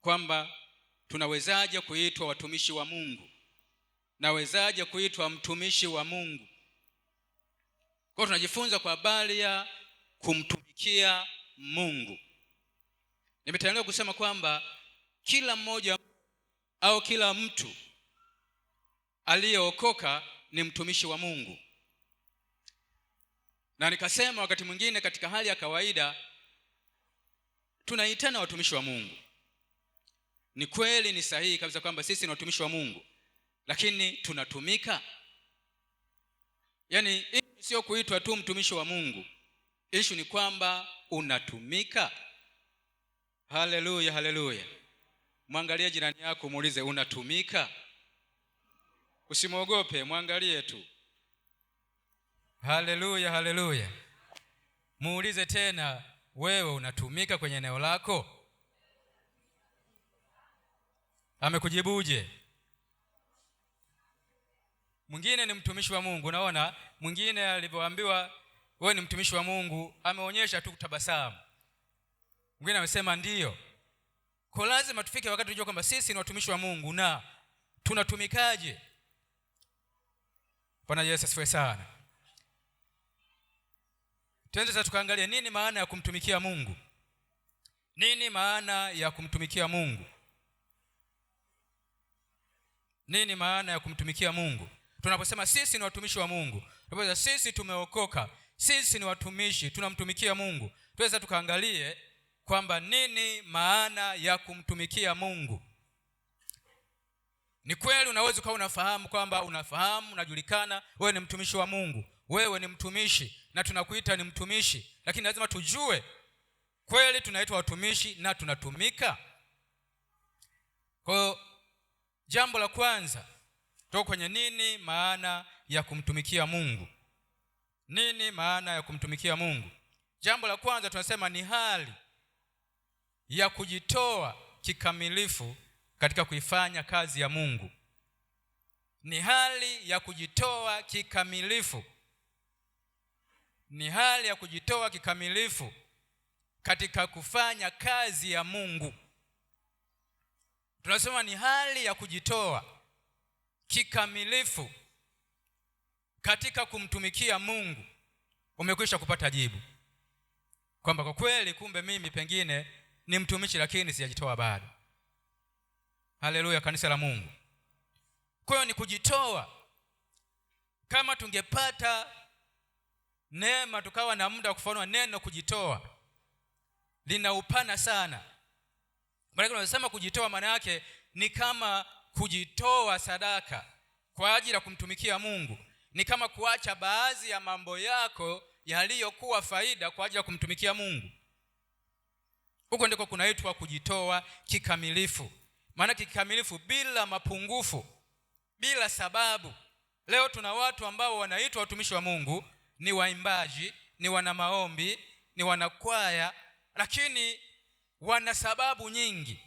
kwamba tunawezaje kuitwa watumishi wa Mungu, nawezaje kuitwa mtumishi wa Mungu. Kwa tunajifunza kwa habari ya kumtumikia Mungu. Nimetangulia kusema kwamba kila mmoja au kila mtu aliyeokoka ni mtumishi wa Mungu. Na nikasema wakati mwingine katika hali ya kawaida tunaitana watumishi wa Mungu. Ni kweli, ni sahihi kabisa kwamba sisi ni watumishi wa Mungu, lakini tunatumika? Yaani sio kuitwa tu mtumishi wa Mungu, issue ni kwamba unatumika. Haleluya, haleluya. Mwangalie jirani yako, muulize unatumika. Usimwogope, mwangalie tu. Haleluya, haleluya. Muulize tena, wewe unatumika kwenye eneo lako? Amekujibuje? Mwingine ni mtumishi wa Mungu. Unaona, mwingine alipoambiwa wewe ni mtumishi wa Mungu ameonyesha tu kutabasamu. Mwingine amesema ndio. Kwa lazima tufike wakati tujue kwamba sisi ni watumishi wa Mungu na tunatumikaje. Bwana Yesu asifiwe sana. Tuanze sasa tukaangalia nini maana ya kumtumikia Mungu. Nini maana ya kumtumikia Mungu? Nini maana ya kumtumikia Mungu? Tunaposema sisi ni watumishi wa Mungu, tunaposema sisi tumeokoka, sisi ni watumishi, tunamtumikia Mungu, tuweza tukaangalie kwamba nini maana ya kumtumikia Mungu. Ni kweli unaweza kuwa unafahamu kwamba unajulikana wewe ni mtumishi wa Mungu, wewe ni mtumishi na tunakuita ni mtumishi, lakini lazima tujue kweli tunaitwa watumishi na tunatumika. Kwa jambo la kwanza tuko kwenye nini maana ya kumtumikia Mungu. Nini maana ya kumtumikia Mungu? Jambo la kwanza tunasema ni hali ya kujitoa kikamilifu katika kuifanya kazi ya Mungu. Ni hali ya kujitoa kikamilifu. Ni hali ya kujitoa kikamilifu katika kufanya kazi ya Mungu. Tunasema ni hali ya kujitoa kikamilifu katika kumtumikia Mungu. Umekwisha kupata jibu kwamba kwa kweli kumbe mimi pengine ni mtumishi lakini sijajitoa bado. Haleluya, kanisa la Mungu. Kwa hiyo ni kujitoa. Kama tungepata neema tukawa na muda wa kufafanua neno kujitoa, lina upana sana. Maana tunasema kujitoa maana yake ni kama kujitoa sadaka kwa ajili ya kumtumikia Mungu. Ni kama kuacha baadhi ya mambo yako yaliyokuwa faida kwa ajili ya kumtumikia Mungu. Huko ndiko kunaitwa kujitoa kikamilifu. Maana kikamilifu bila mapungufu, bila sababu. Leo tuna watu ambao wanaitwa watumishi wa Mungu, ni waimbaji, ni wana maombi, ni wanakwaya, lakini wana sababu nyingi.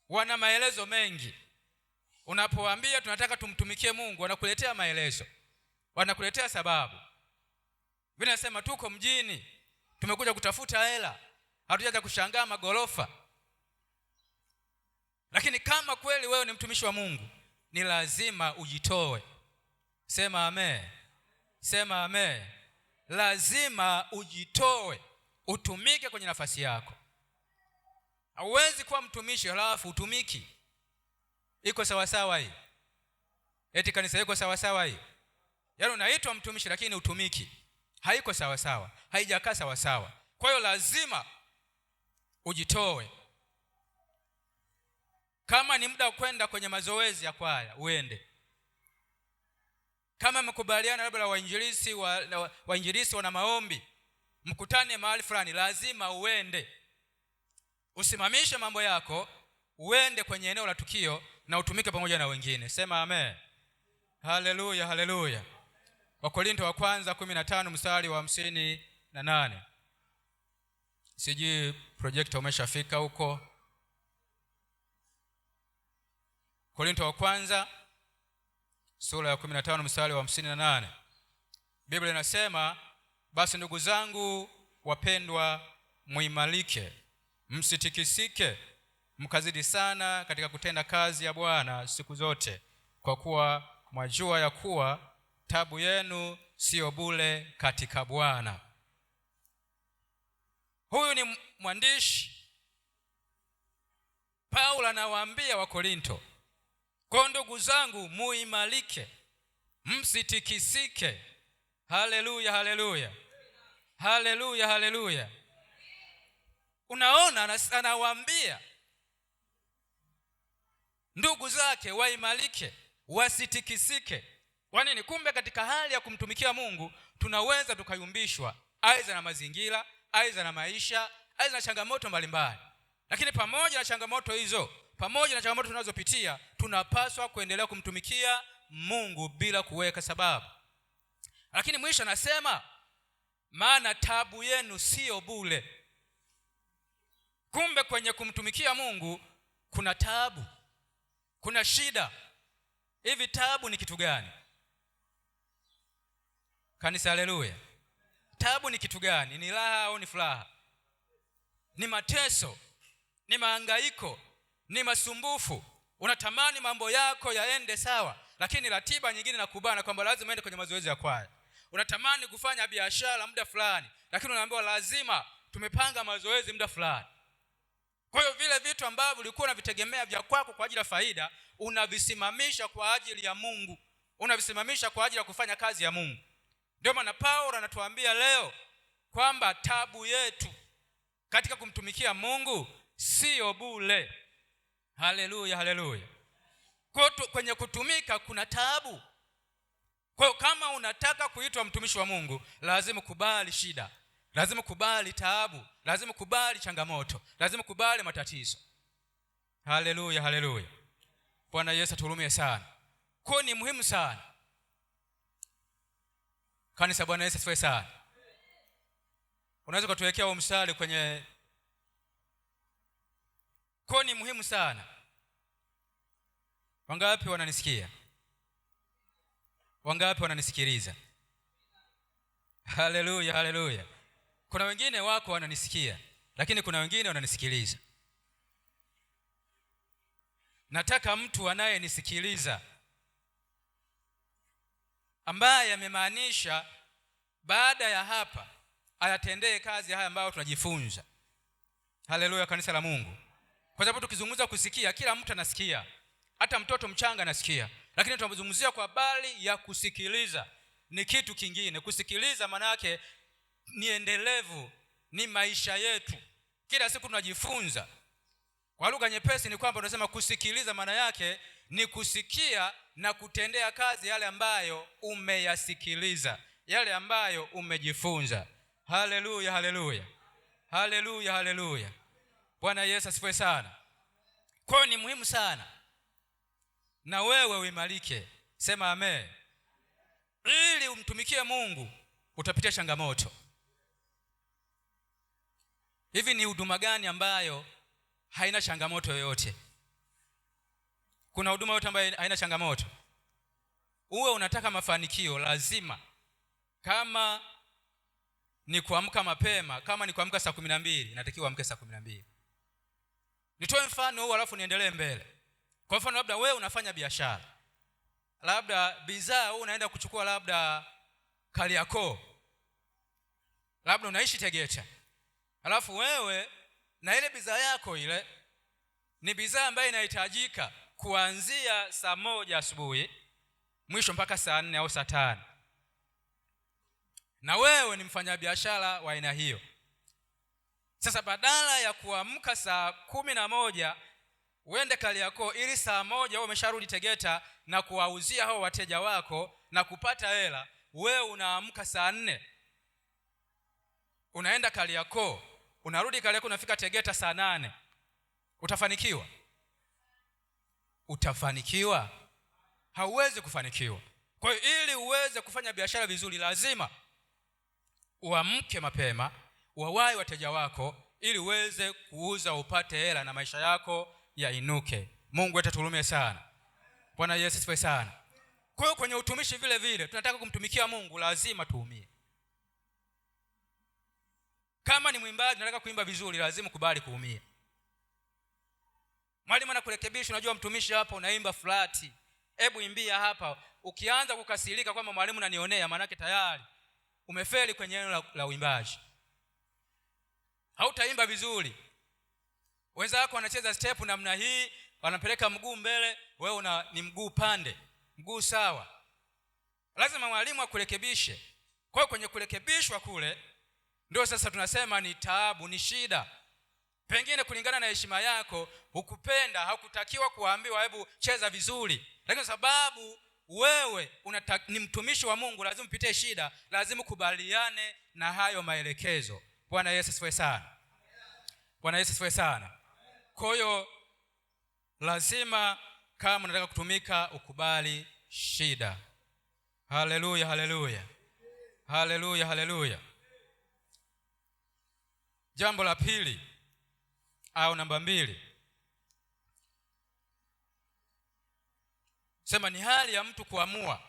Wana maelezo mengi. Unapowaambia tunataka tumtumikie Mungu, wanakuletea maelezo, wanakuletea sababu. Vile nasema tuko mjini, tumekuja kutafuta hela, hatujaja kushangaa magorofa. Lakini kama kweli wewe ni mtumishi wa Mungu, ni lazima ujitoe. Sema amen. Sema amen. Lazima ujitoe, utumike kwenye nafasi yako. Hauwezi kuwa mtumishi halafu utumiki. Iko sawa sawa hii? Eti kanisa iko sawa sawa hii? Yaani unaitwa mtumishi lakini utumiki. Haiko sawa sawa. Haijakaa sawa sawa. Kwa hiyo lazima ujitoe. Kama ni muda kwenda kwenye mazoezi ya kwaya, uende. Kama mkubaliana labda wainjilisti wana maombi, mkutane mahali fulani, lazima uende. Usimamishe mambo yako, uende kwenye eneo la tukio na utumike pamoja na wengine. Sema amen. Haleluya, haleluya. Wakorintho wa kwanza 15 mstari wa 58. Siji project umeshafika huko. Wakorintho wa kwanza sura ya 15 mstari wa 58. Biblia inasema, basi ndugu zangu wapendwa, muimarike msitikisike, mkazidi sana katika kutenda kazi ya Bwana siku zote, kwa kuwa mwajua ya kuwa taabu yenu sio bure katika Bwana. Huyu ni mwandishi Paulo anawaambia Wakorinto, kwa ndugu zangu muimarike, msitikisike. Haleluya, haleluya, haleluya, haleluya. Unaona, anawaambia ndugu zake waimarike, wasitikisike. Kwa nini? Kumbe katika hali ya kumtumikia Mungu tunaweza tukayumbishwa, aidha na mazingira, aidha na maisha, aidha na changamoto mbalimbali. Lakini pamoja na changamoto hizo, pamoja na changamoto tunazopitia, tunapaswa kuendelea kumtumikia Mungu bila kuweka sababu. Lakini mwisho anasema, maana taabu yenu sio bure. Kumbe kwenye kumtumikia Mungu kuna taabu, kuna shida. Hivi taabu ni kitu gani? Kanisa, haleluya. Taabu ni kitu gani? Ni raha au ni furaha? Ni mateso, ni mahangaiko, ni masumbufu. Unatamani mambo yako yaende sawa, lakini ratiba nyingine inakubana kwamba lazima uende kwenye mazoezi ya kwaya. Unatamani kufanya biashara muda fulani, lakini unaambiwa lazima tumepanga mazoezi muda fulani. Kwa hiyo vile vitu ambavyo ulikuwa unavitegemea vya kwako kwa ajili ya faida, unavisimamisha kwa ajili ya Mungu, unavisimamisha kwa ajili ya kufanya kazi ya Mungu. Ndio maana Paulo anatuambia leo kwamba taabu yetu katika kumtumikia Mungu sio bure. Haleluya, haleluya. Kwenye kutumika kuna taabu. Kwa hiyo kama unataka kuitwa mtumishi wa Mungu, lazima kubali shida, lazima kubali taabu, lazima kubali changamoto, lazima kubali matatizo. Haleluya, haleluya. Bwana Yesu atuhurumie sana. Kwa ni muhimu sana. Kanisa, Bwana Yesu asifiwe sana. Unaweza kutuwekea huo mstari kwenye, kwa ni muhimu sana. Wangapi wananisikia? Wangapi wananisikiliza? Haleluya, haleluya. Kuna wengine wako wananisikia, lakini kuna wengine wananisikiliza. Nataka mtu anayenisikiliza ambaye amemaanisha baada ya hapa ayatendee kazi haya ambayo tunajifunza. Haleluya, kanisa la Mungu. Kwa sababu tukizungumza kusikia, kila mtu anasikia, hata mtoto mchanga anasikia. Lakini tunapozungumzia kwa habari ya kusikiliza ni kitu kingine. Kusikiliza maana yake ni endelevu, ni maisha yetu. Kila siku tunajifunza. Kwa lugha nyepesi ni kwamba tunasema kusikiliza maana yake ni kusikia na kutendea kazi yale ambayo umeyasikiliza, yale ambayo umejifunza. Haleluya, haleluya, haleluya, haleluya. Bwana Yesu asifiwe sana. Kwa ni muhimu sana na wewe uimarike. Sema amen. Ili umtumikie Mungu utapitia changamoto. Hivi ni huduma gani ambayo haina changamoto yoyote? Kuna huduma yote ambayo haina changamoto? Uwe unataka mafanikio, lazima, kama ni kuamka mapema, kama ni kuamka saa 12, inatakiwa amke saa 12. Nitoe mfano huu alafu niendelee mbele. Kwa mfano, labda wewe unafanya biashara, labda bidhaa unaenda kuchukua labda Kariakoo, labda unaishi Tegeta, alafu wewe na ile bidhaa yako ile ni bidhaa ambayo inahitajika kuanzia saa 1 asubuhi mwisho mpaka saa 4 au saa 5. Na wewe ni mfanyabiashara wa aina hiyo. Sasa badala ya kuamka saa 11 uende Kariakoo ili saa 1 wewe umesharudi Tegeta na kuwauzia hao wateja wako na kupata hela, wewe unaamka saa 4, unaenda Kariakoo, unarudi Kariakoo, unafika Tegeta saa 8. Utafanikiwa? Utafanikiwa? Hauwezi kufanikiwa. Kwa hiyo ili uweze kufanya biashara vizuri, lazima uamke mapema, uwawahi wateja wako ili uweze kuuza, upate hela na maisha yako yainuke. Mungu atatuhurumie sana. Bwana Yesu asifiwe sana. Kwa hiyo kwenye utumishi vile vile tunataka kumtumikia Mungu, lazima tuumie. Kama ni mwimbaji unataka kuimba vizuri, lazima kubali kuumia. Mwalimu anakurekebisha, unajua mtumishi hapa unaimba flati, hebu imbia hapa. Ukianza kukasirika kwamba mwalimu ananionea, maana yake tayari umefeli kwenye eneo la uimbaji. Hautaimba vizuri. Wenzako wanacheza step namna hii, wanapeleka mguu mbele, wewe ni mguu pande, mguu sawa. Lazima mwalimu akurekebishe. Kwa hiyo kwenye kurekebishwa kule ndio sasa tunasema ni taabu, ni shida. Pengine kulingana na heshima yako, hukupenda, hakutakiwa kuambiwa hebu cheza vizuri. Lakini sababu wewe ni mtumishi wa Mungu, lazima upitie shida, lazima kubaliane na hayo maelekezo. Bwana Yesu asifiwe sana. Bwana Yesu asifiwe sana. Kwa hiyo lazima kama unataka kutumika ukubali shida. Haleluya, haleluya. Haleluya, haleluya. Jambo la pili au namba 2. Sema ni hali ya mtu kuamua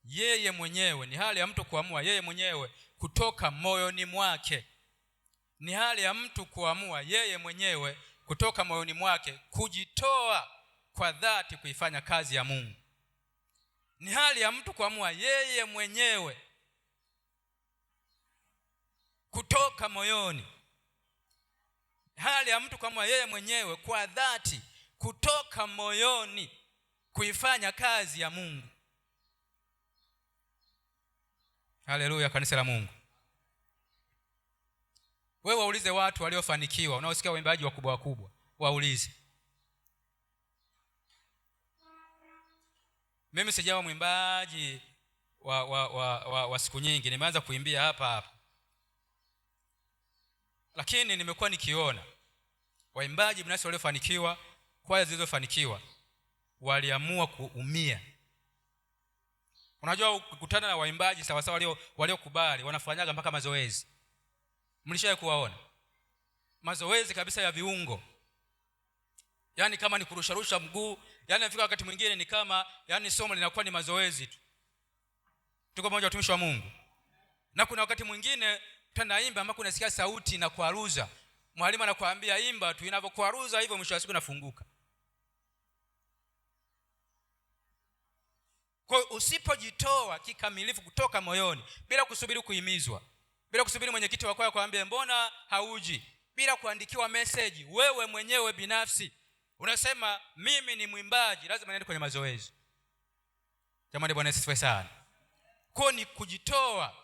yeye mwenyewe, ni hali ya mtu kuamua yeye mwenyewe kutoka moyoni mwake. Ni hali ya mtu kuamua yeye mwenyewe kutoka moyoni mwake kujitoa kwa dhati kuifanya kazi ya Mungu. Ni hali ya mtu kuamua yeye mwenyewe kutoka moyoni. Hali ya mtu kuamua yeye mwenyewe kwa dhati kutoka moyoni kuifanya kazi ya Mungu. Haleluya, kanisa la Mungu. Wewe waulize watu waliofanikiwa, unaosikia waimbaji wakubwa wakubwa, waulize. Mimi sijawa mwimbaji wa siku nyingi, nimeanza kuimbia hapa. Lakini nimekuwa nikiona waimbaji binafsi waliofanikiwa, kwaya zilizofanikiwa, waliamua kuumia. Unajua ukikutana na waimbaji sawa sawa waliokubali, wanafanyaga mpaka mazoezi. Mlishaye kuwaona mazoezi kabisa ya viungo, yaani kama ni kurusharusha mguu, yaani afika wakati mwingine ni kama yaani somo linakuwa ni mazoezi tu. Tuko pamoja watumishi wa Mungu. Na kuna wakati mwingine tunaimba ambako unasikia sauti na kuaruza, mwalimu anakuambia imba tu, inavyokuaruza hivyo mwisho wa siku nafunguka. Kwa usipojitoa kikamilifu kutoka moyoni, bila kusubiri kuhimizwa, bila kusubiri mwenyekiti wako akwambie mbona hauji, bila kuandikiwa message, wewe mwenyewe binafsi unasema mimi ni mwimbaji, lazima niende kwenye mazoezi. Jamani, Bwana Yesu asifiwe sana. Kwa ni kujitoa.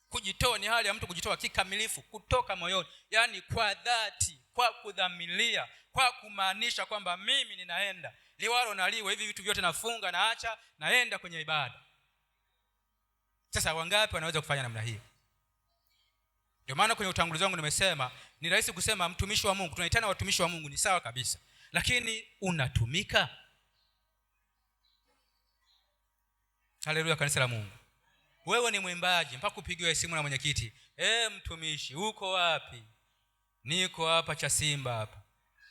Kujitoa ni hali ya mtu kujitoa kikamilifu kutoka moyoni, yaani kwa dhati, kwa kudhamiria, kwa kumaanisha kwamba mimi ninaenda liwalo na liwe, hivi vitu vyote nafunga, naacha, naenda kwenye ibada. Sasa wangapi wanaweza kufanya namna hii? Ndio maana kwenye utangulizi wangu nimesema ni rahisi kusema mtumishi wa Mungu, tunaitana watumishi wa Mungu, ni sawa kabisa. Lakini unatumika? Haleluya, kanisa la Mungu. Wewe ni mwimbaji mpaka upigiwe simu na mwenyekiti, mtumishi uko wapi? Niko hapa cha Simba hapa,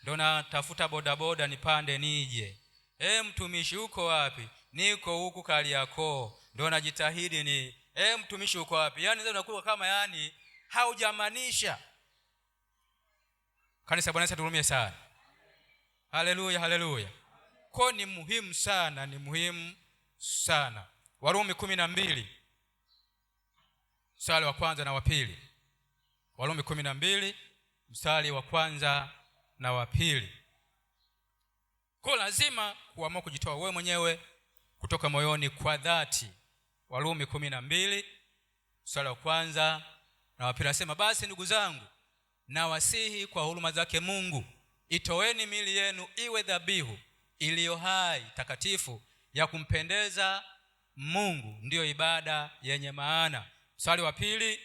ndio natafuta bodaboda nipande nije. Mtumishi uko wapi? Niko huku Kariakoo, ndio najitahidi ni. Mtumishi uko wapi? Yaani ndio unakuwa kama yaani haujamanisha. Kanisa, Bwana Yesu turumie sana. Haleluya, haleluya. Kwa ni muhimu sana, ni muhimu sana. Warumi 12 mstari wa kwanza na wa pili. Warumi 12 mstari wa kwanza na wa pili. Kwa lazima kuamua kujitoa wewe mwenyewe kutoka moyoni kwa dhati. Warumi 12 mstari wa kwanza na wa pili nasema, basi ndugu zangu, na wasihi kwa huruma zake Mungu, itoeni miili yenu iwe dhabihu iliyo hai, takatifu, ya kumpendeza Mungu, ndiyo ibada yenye maana. Mstari wa pili,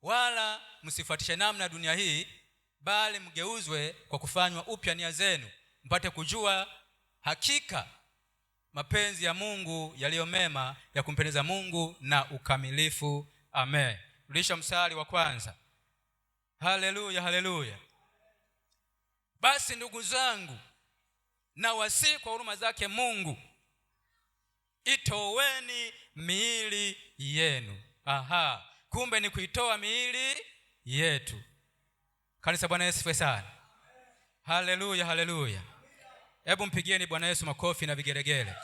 wala msifuatishe namna dunia hii, bali mgeuzwe kwa kufanywa upya nia zenu, mpate kujua hakika mapenzi ya Mungu yaliyo mema, ya kumpendeza Mungu na ukamilifu. Amen. Rudisha mstari wa kwanza. Haleluya, haleluya. Basi ndugu zangu, na wasihi kwa huruma zake Mungu, itoweni miili yenu. Kumbe ni kuitoa miili yetu. Kanisa, Bwana Yesu asifiwe sana. Haleluya, haleluya. Hebu mpigieni Bwana Yesu makofi na vigelegele.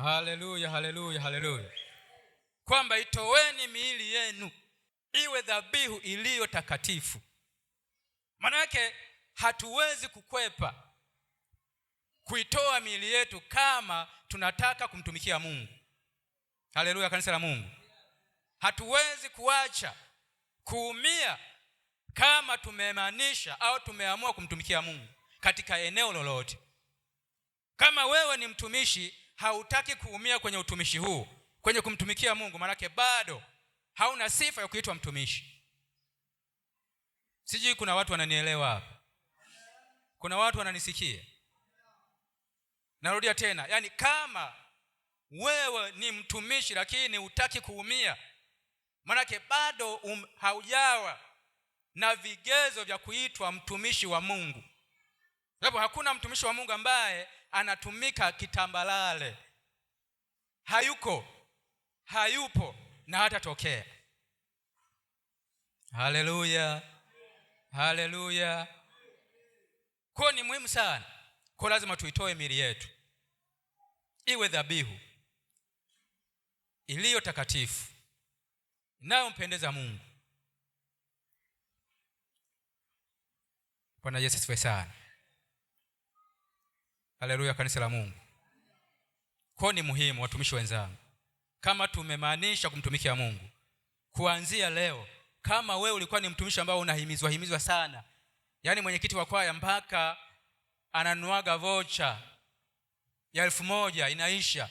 Haleluya, haleluya, haleluya. Kwamba itoweni miili yenu iwe dhabihu iliyo takatifu. Maana yake hatuwezi kukwepa kuitoa miili yetu kama tunataka kumtumikia Mungu. Haleluya, kanisa la Mungu. Hatuwezi kuacha kuumia kama tumemaanisha au tumeamua kumtumikia Mungu katika eneo lolote. Kama wewe ni mtumishi, hautaki kuumia kwenye utumishi huu, kwenye kumtumikia Mungu, maana bado hauna sifa ya kuitwa mtumishi. Sijui kuna watu wananielewa hapa. Kuna watu wananisikia. Narudia tena, yani kama wewe ni mtumishi lakini hutaki kuumia, maana bado haujawa na vigezo vya kuitwa mtumishi wa Mungu. Sababu hakuna mtumishi wa Mungu ambaye anatumika kitambalale. Hayupo na hatatokea. Haleluya, haleluya. Kwa ni muhimu sana, kwa lazima tuitoe miili yetu iwe dhabihu iliyo takatifu inayompendeza Mungu. Bwana Yesu asifiwe sana. Haleluya, kanisa la Mungu. Kwa ni muhimu, watumishi wenzangu, kama tumemaanisha kumtumikia Mungu, kuanzia leo, kama wewe ulikuwa ni mtumishi ambao unahimizwa sana, yani mwenyekiti wa kwaya mpaka ananuaga vocha ya 1000 inaisha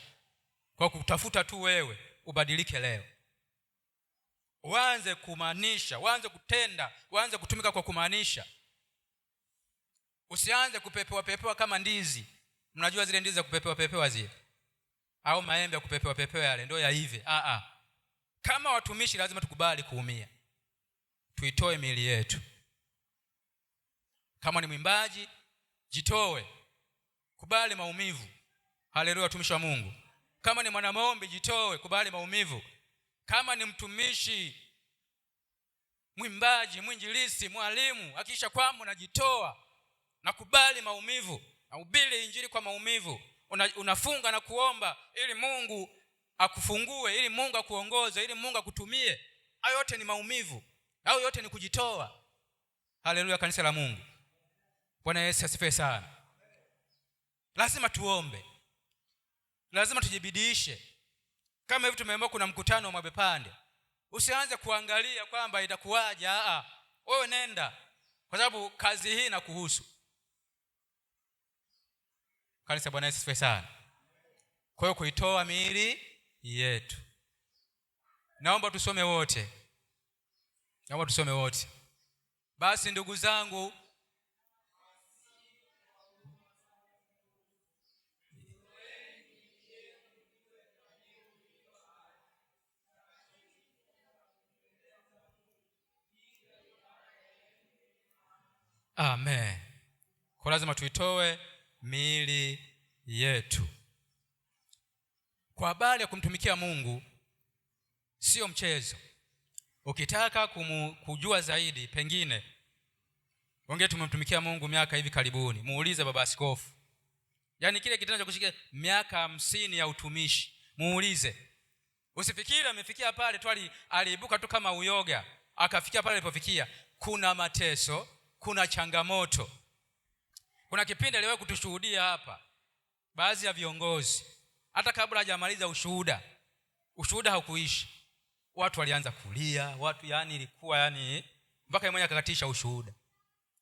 kwa kutafuta tu wewe, ubadilike leo. Uanze kumaanisha, uanze kutenda, uanze kutumika kwa kumaanisha. Usianze kupepewa kama ndizi. Mnajua zile ndizi za kupepewa zile, au maembe ya kupepewa yale ndio yaive. Kama watumishi lazima tukubali kuumia, tuitoe miili yetu. Kama ni mwimbaji, jitoe, kubali maumivu. Haleluya, watumishi wa Mungu. Kama ni mwanamuombe, jitoe, kubali maumivu. Kama ni mtumishi, mwimbaji, mwinjilisti, mwalimu, hakikisha kwamba unajitoa na kubali maumivu, na hubiri injili kwa maumivu. Unafunga na kuomba ili Mungu akufungue, ili Mungu akuongoze, ili Mungu akutumie. Hayo yote ni maumivu, hayo yote ni kujitoa. Haleluya, kanisa la Mungu. Bwana Yesu asifiwe sana. Lazima tuombe, lazima tujibidiishe. Kama hivi tumeambiwa kuna mkutano wa mabepande, usianze kuangalia kwamba itakuwaje. Wewe nenda, kwa sababu kazi hii inakuhusu. Kanisa, Bwana Yesu asifiwe sana. Kwa hiyo kuitoa miili yetu. Naomba tusome wote. Basi ndugu zangu, amen. Kwa lazima tuitoe miili yetu. Kwa habari ya kumtumikia Mungu sio mchezo. Ukitaka kujua zaidi, pengine wengine tumemtumikia Mungu miaka hivi karibuni, muulize baba askofu. Yaani kile kitendo cha kushika miaka 50 ya utumishi, muulize. Usifikiri amefikia pale tu aliibuka tu kama uyoga, akafikia pale alipofikia. Kuna mateso, kuna changamoto. Kuna kipindi aliwahi kutushuhudia hapa baadhi ya viongozi, hata kabla hajamaliza ushuhuda haukuishi, watu walianza kulia, watu ilikuwa mpaka yeye mwenyewe akakatisha ushuhuda.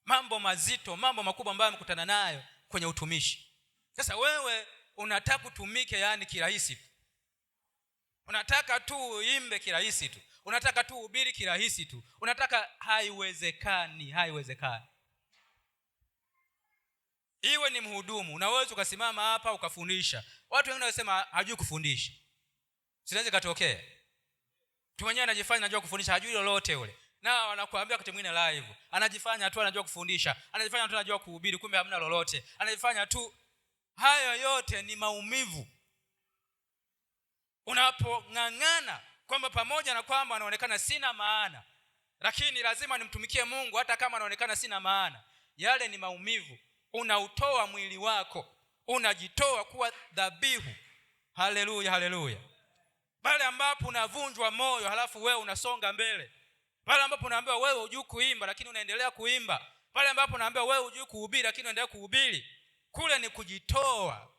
Mambo mazito, mambo makubwa ambayo amekutana nayo kwenye utumishi. Sasa wewe unataka kutumike kirahisi tu. Unataka tu uimbe kirahisi tu. Unataka tu uhubiri kirahisi tu. Unataka, haiwezekani. Iwe ni mhudumu, unaweza ukasimama hapa ukafundisha. Watu wengine wanasema hajui kufundisha. Siwezi katokea. Mtu mwenyewe anajifanya anajua kufundisha, hajui lolote yule. Na wanakuambia wakati mwingine live, anajifanya tu anajua kufundisha, anajifanya tu anajua kuhubiri, kumbe hamna lolote. Anajifanya tu. Hayo yote ni maumivu. Unapong'ang'ana kwamba pamoja na kwamba anaonekana sina maana, lakini lazima nimtumikie Mungu hata kama anaonekana sina maana. Yale ni maumivu. Unautoa mwili wako, unajitoa kuwa dhabihu. Haleluya, haleluya. Pale ambapo unavunjwa moyo halafu wewe unasonga mbele. Pale ambapo unaambiwa wewe hujui kuimba lakini unaendelea kuimba. Pale ambapo unaambiwa wewe hujui kuhubiri lakini unaendelea kuhubiri. Kule ni kujitoa.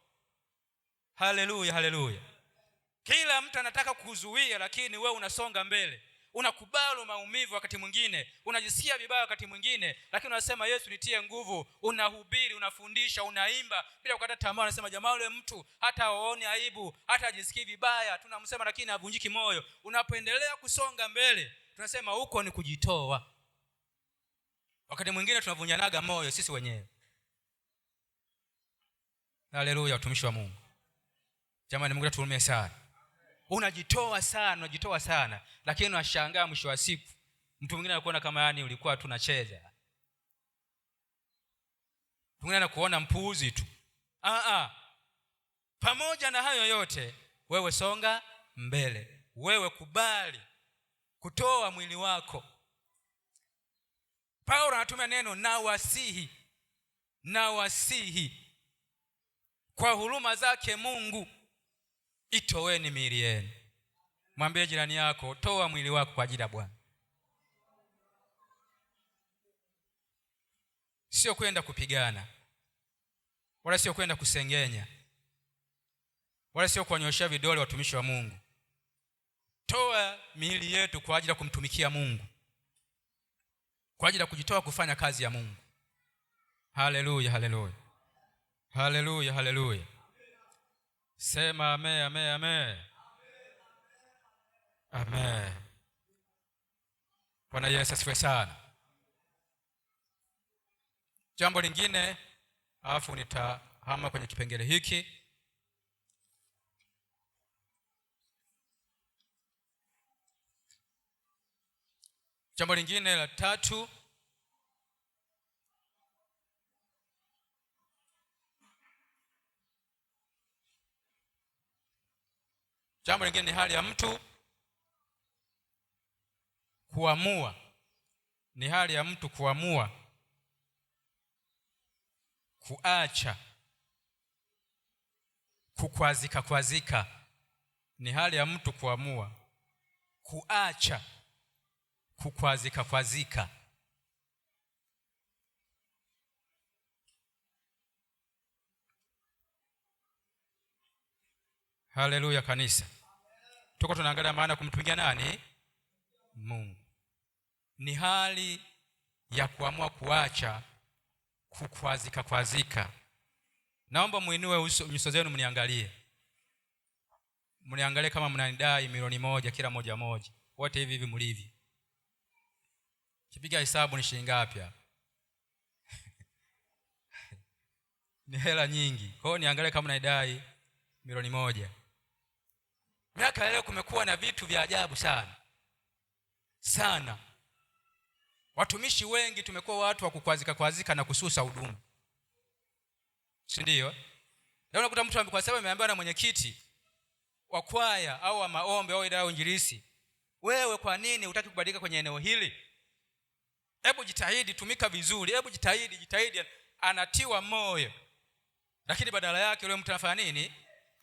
Haleluya, haleluya. Kila mtu anataka kuzuia lakini wewe unasonga mbele. Unakubali maumivu wakati mwingine, unajisikia vibaya wakati mwingine, lakini unasema Yesu nitie nguvu. Unahubiri, unafundisha, unaimba bila kukata tamaa. Unasema jamaa yule mtu hata aone aibu, hata ajisikii vibaya, tunamsema lakini havunjiki moyo. Unapoendelea kusonga mbele, tunasema huko ni kujitoa. Wakati mwingine tunavunjanaga moyo sisi wenyewe. Haleluya, utumishi wa Mungu. Jamani, Mungu atuhurumie sana. Unajitoa sana, lakini unashangaa mwisho wa siku mtu mwingine anakuona kama yani ulikuwa tu unacheza. Mtu mwingine anakuona mpuuzi tu. Pamoja na hayo yote, wewe songa mbele. Wewe kubali kutoa mwili wako. Paulo anatumia neno nawasihi kwa huruma zake Mungu, itoweni miili yenu. Mwambie jirani yako, toa mwili wako kwa ajili ya Bwana. Sio kwenda kupigana, wala sio kwenda kusengenya, wala sio kuwanyoshia vidole watumishi wa Mungu. Toa miili yetu kwa ajili ya kumtumikia Mungu, kwa ajili ya kujitoa kufanya kazi ya Mungu. Haleluya, haleluya. Haleluya, haleluya. Sema amen, amen, amen. Amen. Bwana Yesu asifiwe sana. Jambo lingine, alafu nitahama kwenye kipengele hiki. Jambo lingine la tatu, jambo lingine ni hali ya mtu kuamua. Ni hali ya mtu kuamua kuacha kukwazika. Ni hali ya mtu kuamua kuacha kukwazika. Haleluya kanisa. Tuko tunaangalia maana kumtumikia nani? Mungu. Ni hali ya kuamua kuacha kukwazika. Naomba muinue nyuso zenu mniangalie. Mniangalie kama mnanidai milioni 1 kila moja. Wote hivi mlivyo. Kipiga hesabu ni shilingi ngapi hapa? Ni hela nyingi. Kwa hiyo niangalie kama mnanidai milioni 1. Miaka leo kumekuwa na vitu vya ajabu sana. Watumishi wengi tumekuwa watu wa kukwazika na kususa huduma. Si ndio? Leo unakuta mtu kwa sababu ameambiwa na mwenyekiti wa kwaya au wa maombi au idara ya injilisi, wewe kwa nini hutaki kubadilika kwenye eneo hili? Hebu jitahidi, tumika vizuri. Hebu jitahidi. Anatiwa moyo. Lakini badala yake yule mtu anafanya nini?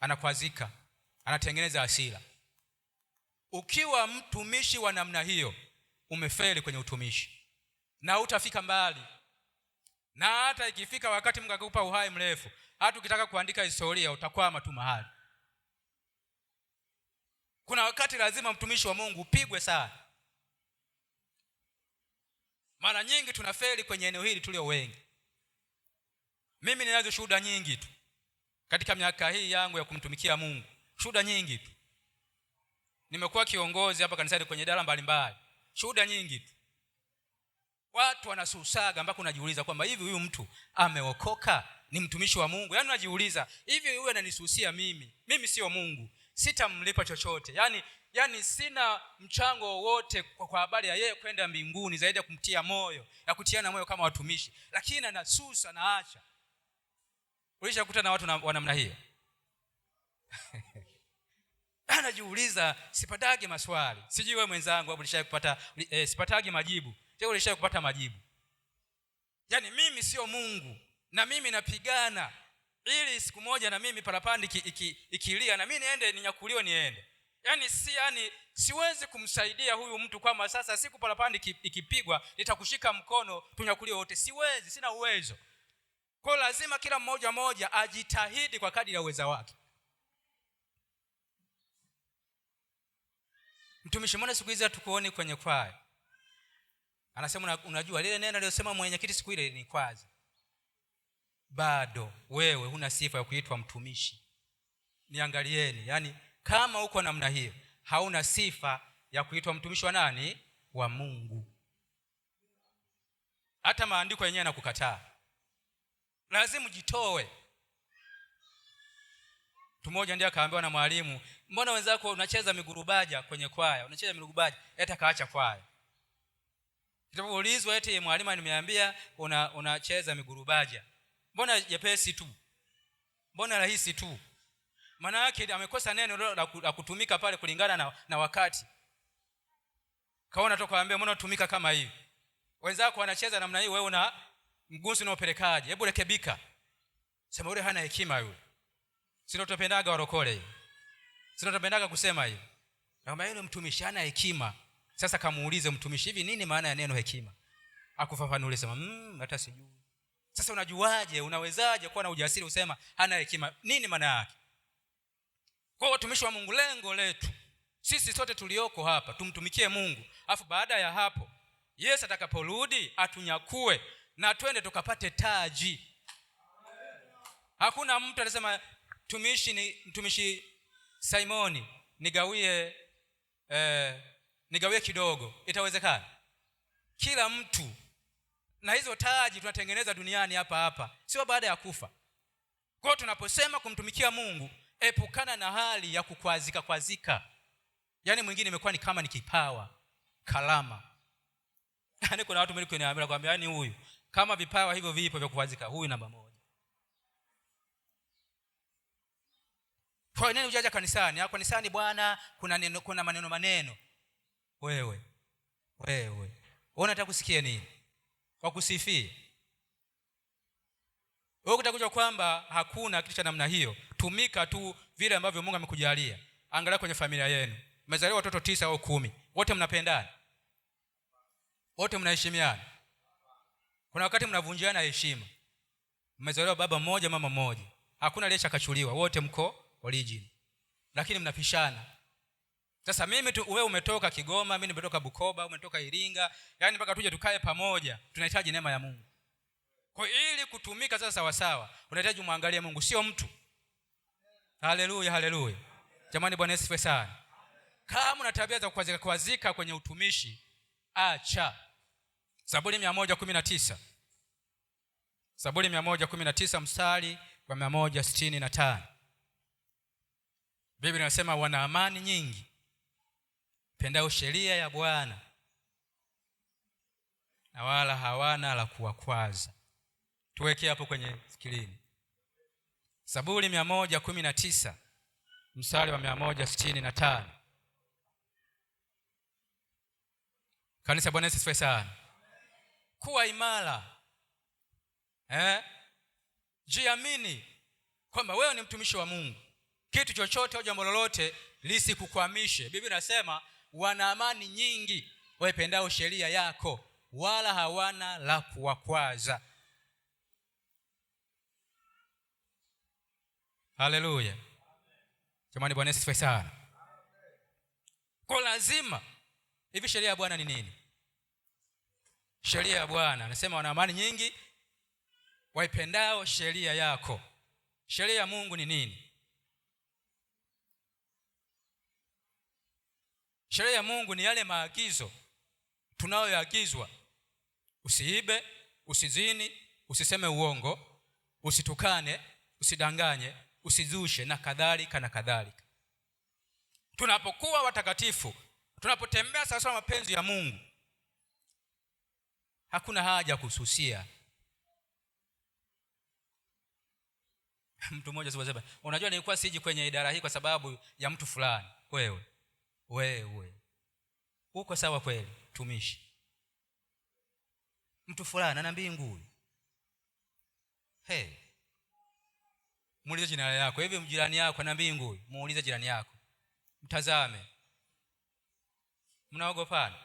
Anakwazika. Anatengeneza hasira. Ukiwa mtumishi wa namna hiyo, umefeli kwenye utumishi na utafika mbali. Na hata ikifika wakati Mungu akupa uhai mrefu, hata ukitaka kuandika historia utakwama tu mahali. Kuna wakati lazima mtumishi wa Mungu upigwe sana. Mara nyingi tunafeli kwenye eneo hili tulio wengi. Mimi ninazo shuhuda nyingi tu katika miaka hii yangu ya kumtumikia Mungu. Shuhuda nyingi tu. Nimekuwa kiongozi hapa kanisani kwenye idara mbalimbali. Shuhuda nyingi tu. Watu wanasusaga mpaka unajiuliza kwamba hivi huyu mtu ameokoka, ni mtumishi wa Mungu? Yaani unajiuliza, hivi huyu ananisusia mimi sio Mungu, sitamlipa chochote. Yaani sina mchango wowote kwa habari ya yeye kwenda mbinguni zaidi ya kumtia moyo, ya kutiana moyo kama watumishi, lakini anasusa na acha. Ulishakuta na watu wa namna hiyo? Anajiuliza, sipatagi maswali. Sijui wewe mwenzangu hapo ulishawahi kupata sipatagi majibu. Je, ulishawahi kupata majibu? Yaani mimi sio Mungu na mimi napigana ili siku moja na mimi parapanda ikilia na mimi niende ninyakuliwe niende. Yaani siwezi kumsaidia huyu mtu kwamba sasa siku parapanda ikipigwa nitakushika mkono tunyakuliwe wote. Siwezi, sina uwezo. Kwa lazima kila mmoja ajitahidi kwa kadri ya uwezo wake. Mtumishi, mbona siku hizi tukuone kwenye kwaya? Anasema unajua lile neno aliyosema mwenyekiti siku ile ni kwaza. Bado wewe huna sifa ya kuitwa mtumishi. Niangalieni, yani kama uko namna hiyo, hauna sifa ya kuitwa mtumishi wa nani? Wa Mungu. Hata maandiko yenyewe yanakukataa. Lazima ujitoe. Mtu mmoja ndiye akaambiwa na mwalimu, mbona wenzako unacheza migurubaja kwenye kwaya? Unacheza migurubaja, eti kaacha kwaya. Kitapoulizwa eti mwalimu nimeambia unacheza migurubaja. Mbona jepesi tu? Mbona rahisi tu? Maana yake amekosa neno la kutumika pale kulingana na wakati. Kaona toka ambia mbona unatumika kama hivi? Wenzako wanacheza namna hii, wewe una mgusu unaopelekaje? Hebu rekebika. Sema yule hana hekima yule. Sio tupendaga warokole hiyo. Sio tupendaga kusema hiyo. Kama yule mtumishi hana hekima. Sasa kamuulize mtumishi, hivi nini maana ya neno hekima? Akufafanulie, sema hata sijui. Sasa unajuaje, unawezaje kuwa na ujasiri usema hana hekima? Nini maana yake? Kwa watumishi wa Mungu, lengo letu sisi sote tulioko hapa tumtumikie Mungu. Afu baada ya hapo Yesu atakaporudi atunyakue na twende tukapate taji. Hakuna mtu anasema mtumishi Simoni nigawie kidogo. Itawezekana? Kila mtu. Na hizo taji tunatengeneza duniani hapa, sio baada ya kufa. Kwa hiyo tunaposema kumtumikia Mungu, epukana na hali ya kukwazika. Yaani mwingine imekuwa ni kama ni kipawa, kalama. Yaani kuna watu mliko niambia kwamba yani huyu kama vipawa hivyo vipo vya kukwazika, huyu namba moja. Kwa nini ujaja kanisani? Hapo kanisani bwana kuna maneno. Wewe unataka kusikia nini? Wakusifie. Wewe utakuja kwamba hakuna kitu cha namna hiyo. Tumika tu vile ambavyo Mungu amekujalia. Angalia kwenye familia yenu. Mmezaliwa watoto 9 au 10. Wote mnapendana? Wote mnaheshimiana? Kuna wakati mnavunjiana heshima. Mmezaliwa baba mmoja mama mmoja. Hakuna aliyechakachuliwa. Wote mko origin. Lakini mnapishana. Sasa wewe umetoka Kigoma, mimi nimetoka Bukoba, umetoka Iringa, yani mpaka tuje tukae pamoja, tunahitaji neema ya Mungu. Kwa ili kutumika sasa sawa sawa, unahitaji muangalie Mungu, sio mtu. Haleluya. Jamani, Bwana Yesu asifiwe sana. Kama una tabia za kukwazika kwenye utumishi, acha. Zaburi 119. Zaburi 119 mstari wa 165. Biblia inasema wana amani nyingi pendao sheria ya Bwana na wala hawana la kuwakwaza. Tuweke hapo kwenye skrini. Zaburi 119 mstari wa 165. Kanisa, Bwana Yesu asifiwe sana. Kuwa imara. Jiamini kwamba wewe ni mtumishi wa Mungu. Kitu chochote au jambo lolote lisikukwamishe. Biblia inasema wana amani nyingi waipendao sheria yako wala hawana la kuwakwaza. Haleluya. Jamani, Bwana Yesu asifiwe sana. Kwa lazima hivi, sheria ya Bwana ni nini? Sheria ya Bwana anasema wana amani nyingi waipendao sheria yako. Sheria ya Mungu ni nini? Sheria ya Mungu ni yale maagizo tunayoagizwa: usiibe, usizini, usiseme uongo, usitukane, usidanganye, usizushe na kadhalika. Tunapokuwa watakatifu, tunapotembea sawa sawa mapenzi ya Mungu, hakuna haja kususia. Mtu mmoja sema, unajua nilikuwa siji kwenye idara hii kwa sababu ya mtu fulani. Wewe uko sawa kweli tumishi? Mtu fulani ana mbingu. Muulize jirani yako, hivi jirani yako ana mbingu? Muulize jirani yako, mtazame. Mnaogopana?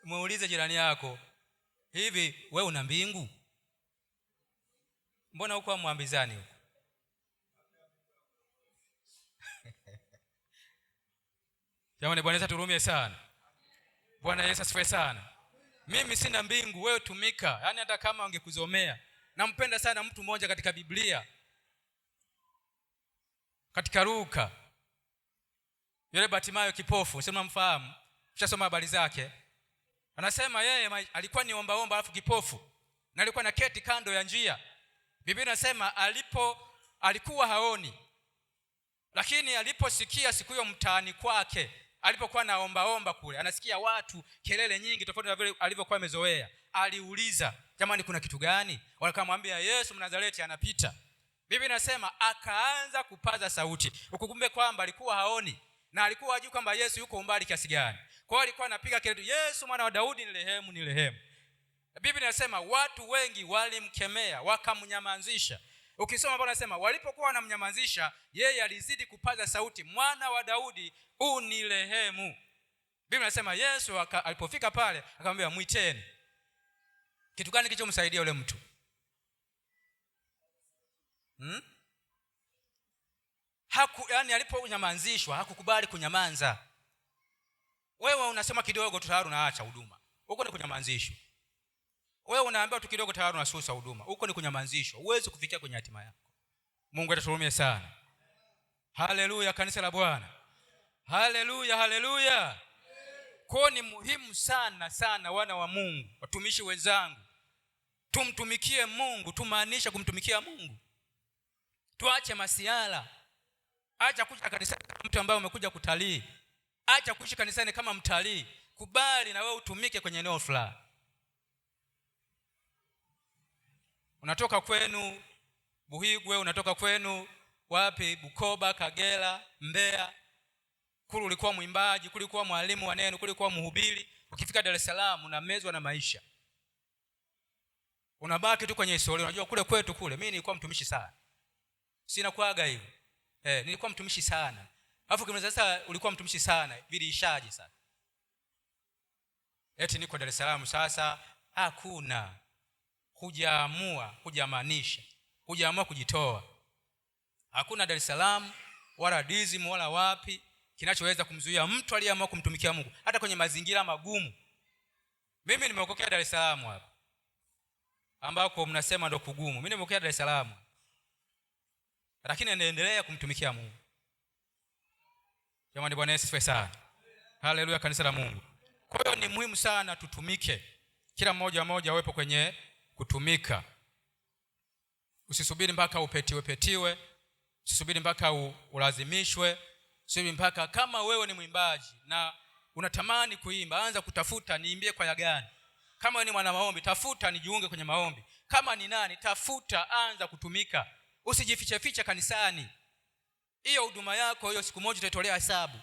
Muulize jirani yako, hivi wewe una mbingu? Mbona uko mwambizani huko? Jamani, Bwana Yesu turumie sana. Bwana Yesu asifiwe sana. Mimi sina mbingu, wewe tumika. Yaani hata kama wangekuzomea. Nampenda sana mtu mmoja katika Biblia, katika Luka, yule Batimayo kipofu, sema mfahamu, ushasoma habari zake. Anasema yeye alikuwa ni ombaomba alafu kipofu, na alikuwa na keti kando ya njia. Biblia inasema alikuwa haoni, lakini aliposikia siku hiyo mtaani kwake, alipokuwa naombaomba kule, anasikia watu kelele nyingi tofauti na vile alivyokuwa amezoea. Aliuliza, jamani kuna kitu gani? Wakamwambia Yesu Mnazareti anapita. Biblia inasema akaanza kupaza sauti. Ukukumbe kwamba alikuwa haoni na alikuwa hajui kwamba Yesu yuko umbali kiasi gani. Kwa hiyo alikuwa anapiga kelele, Yesu mwana wa Daudi nirehemu, nirehemu. Biblia inasema watu wengi walimkemea, wakamnyamazisha. Ukisoma hapo anasema walipokuwa wanamnyamazisha, yeye alizidi kupaza sauti, mwana wa Daudi unirehemu. Biblia inasema Yesu alipofika pale akamwambia mwiteni. Kitu gani kilichomsaidia yule mtu? Yaani aliponyamazishwa hakukubali kunyamanza. Wewe unasema kidogo tu tayari unaacha huduma. Huko ni kunyamazishwa. Wewe unaambia tu kidogo tayari unasusa huduma. Huko ni kunyamazishwa. Uweze kufikia kwenye hatima yako. Mungu atuhurumie sana. Haleluya kanisa la Bwana. Haleluya, haleluya. Kwa ni muhimu sana sana wana wa Mungu, watumishi wenzangu, tumtumikie Mungu, tumaanisha kumtumikia Mungu. Tuache masiala. Acha kuja kanisani kama mtu ambaye umekuja kutalii. Acha kuishi kanisani kama mtalii. Kubali na wewe utumike kwenye eneo fulani. Unatoka kwenu Buhigwe, unatoka kwenu wapi, Bukoba, Kagera, Mbeya. Kule ulikuwa mwimbaji, kule ulikuwa mwalimu wa neno, kule ulikuwa mhubiri. Ukifika Dar es Salaam unamezwa na maisha. Unabaki tu kwenye historia. Unajua kule kwetu kule mimi nilikuwa mtumishi sana. Sina kuaga hivyo. Nilikuwa mtumishi sana. Alafu kimeza sasa ulikuwa mtumishi sana, vilishaje sasa? Eti niko Dar es Salaam sasa, hakuna. Hujamaanisha, hujaamua kujitoa. Hakuna Dar es Salaam wala dizimu wala wapi kinachoweza kumzuia mtu aliyeamua kumtumikia Mungu hata kwenye mazingira magumu. Mimi nimeokokea Dar es Salaam hapa, ambako mnasema ndo kugumu. Mimi nimeokokea Dar es Salaam, lakini naendelea kumtumikia Mungu. Jamani, Bwana Yesu asifiwe sana. Haleluya kanisa la Mungu. Kwa hiyo ni muhimu sana tutumike. Kila mmoja awepo kwenye kutumika. Usisubiri mpaka upetiwe. Usisubiri mpaka ulazimishwe. Usisubiri mpaka, kama wewe ni mwimbaji na unatamani kuimba, anza kutafuta niimbie kwaya gani. Kama wewe ni mwana maombi, tafuta nijiunge kwenye maombi. Kama ni nani, tafuta, anza kutumika. Usijifiche kanisani. Hiyo huduma yako hiyo siku moja utaitolea hesabu.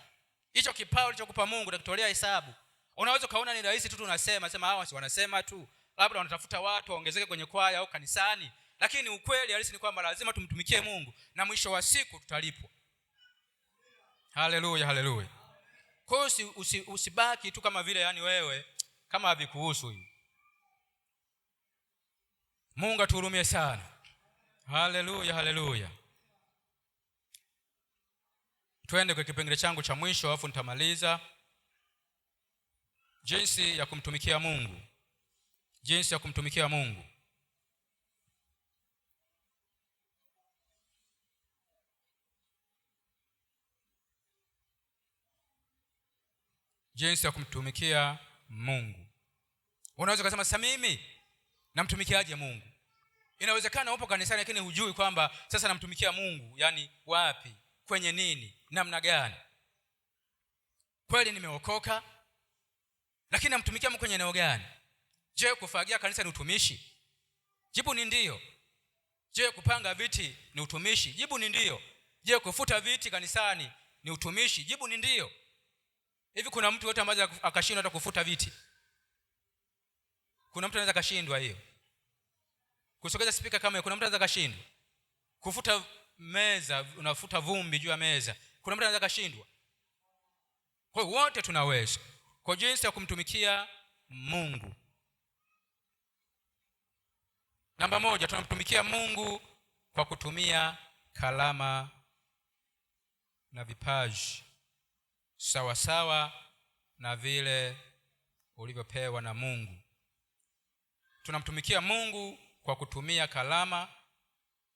Hicho kipawa ulichokupa Mungu utakitolea hesabu. Unaweza kaona ni rahisi tu tunasema hawa si wanasema tu, labda wanatafuta watu waongezeke kwenye kwaya au kanisani, lakini ukweli halisi ni kwamba lazima tumtumikie Mungu na mwisho wa siku tutalipwa. Haleluya, haleluya. Kwa hiyo usibaki tu kama vile yani wewe kama havikuhusu hivi. Mungu atuhurumie sana. Haleluya, haleluya. Twende kwa kipengele changu cha mwisho alafu nitamaliza. Jinsi ya kumtumikia Mungu. Jinsi ya kumtumikia Mungu. Jinsi ya kumtumikia Mungu. Unaweza kusema sasa mimi namtumikiaje Mungu? Inawezekana upo kanisani lakini hujui kwamba sasa namtumikia Mungu, yani wapi, kwenye nini, namna gani. Kweli nimeokoka, lakini namtumikia Mungu kwenye eneo gani? Je, kufagia kanisa ni utumishi? Jibu ni ndio. Je, kupanga viti ni utumishi? Jibu ni ndio. Je, kufuta viti kanisani ni utumishi? Jibu ni ndio. Hivi kuna mtu yote ambaye akashindwa hata kufuta viti? Kuna mtu anaweza kashindwa hiyo? Kusogeza speaker kama kuna mtu anaweza kashindwa? Kufuta meza, unafuta vumbi juu ya meza, kuna mtu anaweza kashindwa? Kwa hiyo wote tunaweza. Kwa jinsi ya kumtumikia Mungu. Namba 1, tunamtumikia Mungu kwa kutumia kalama na vipaji sawa sawa na vile ulivyopewa na Mungu. Tunamtumikia Mungu kwa kutumia kalama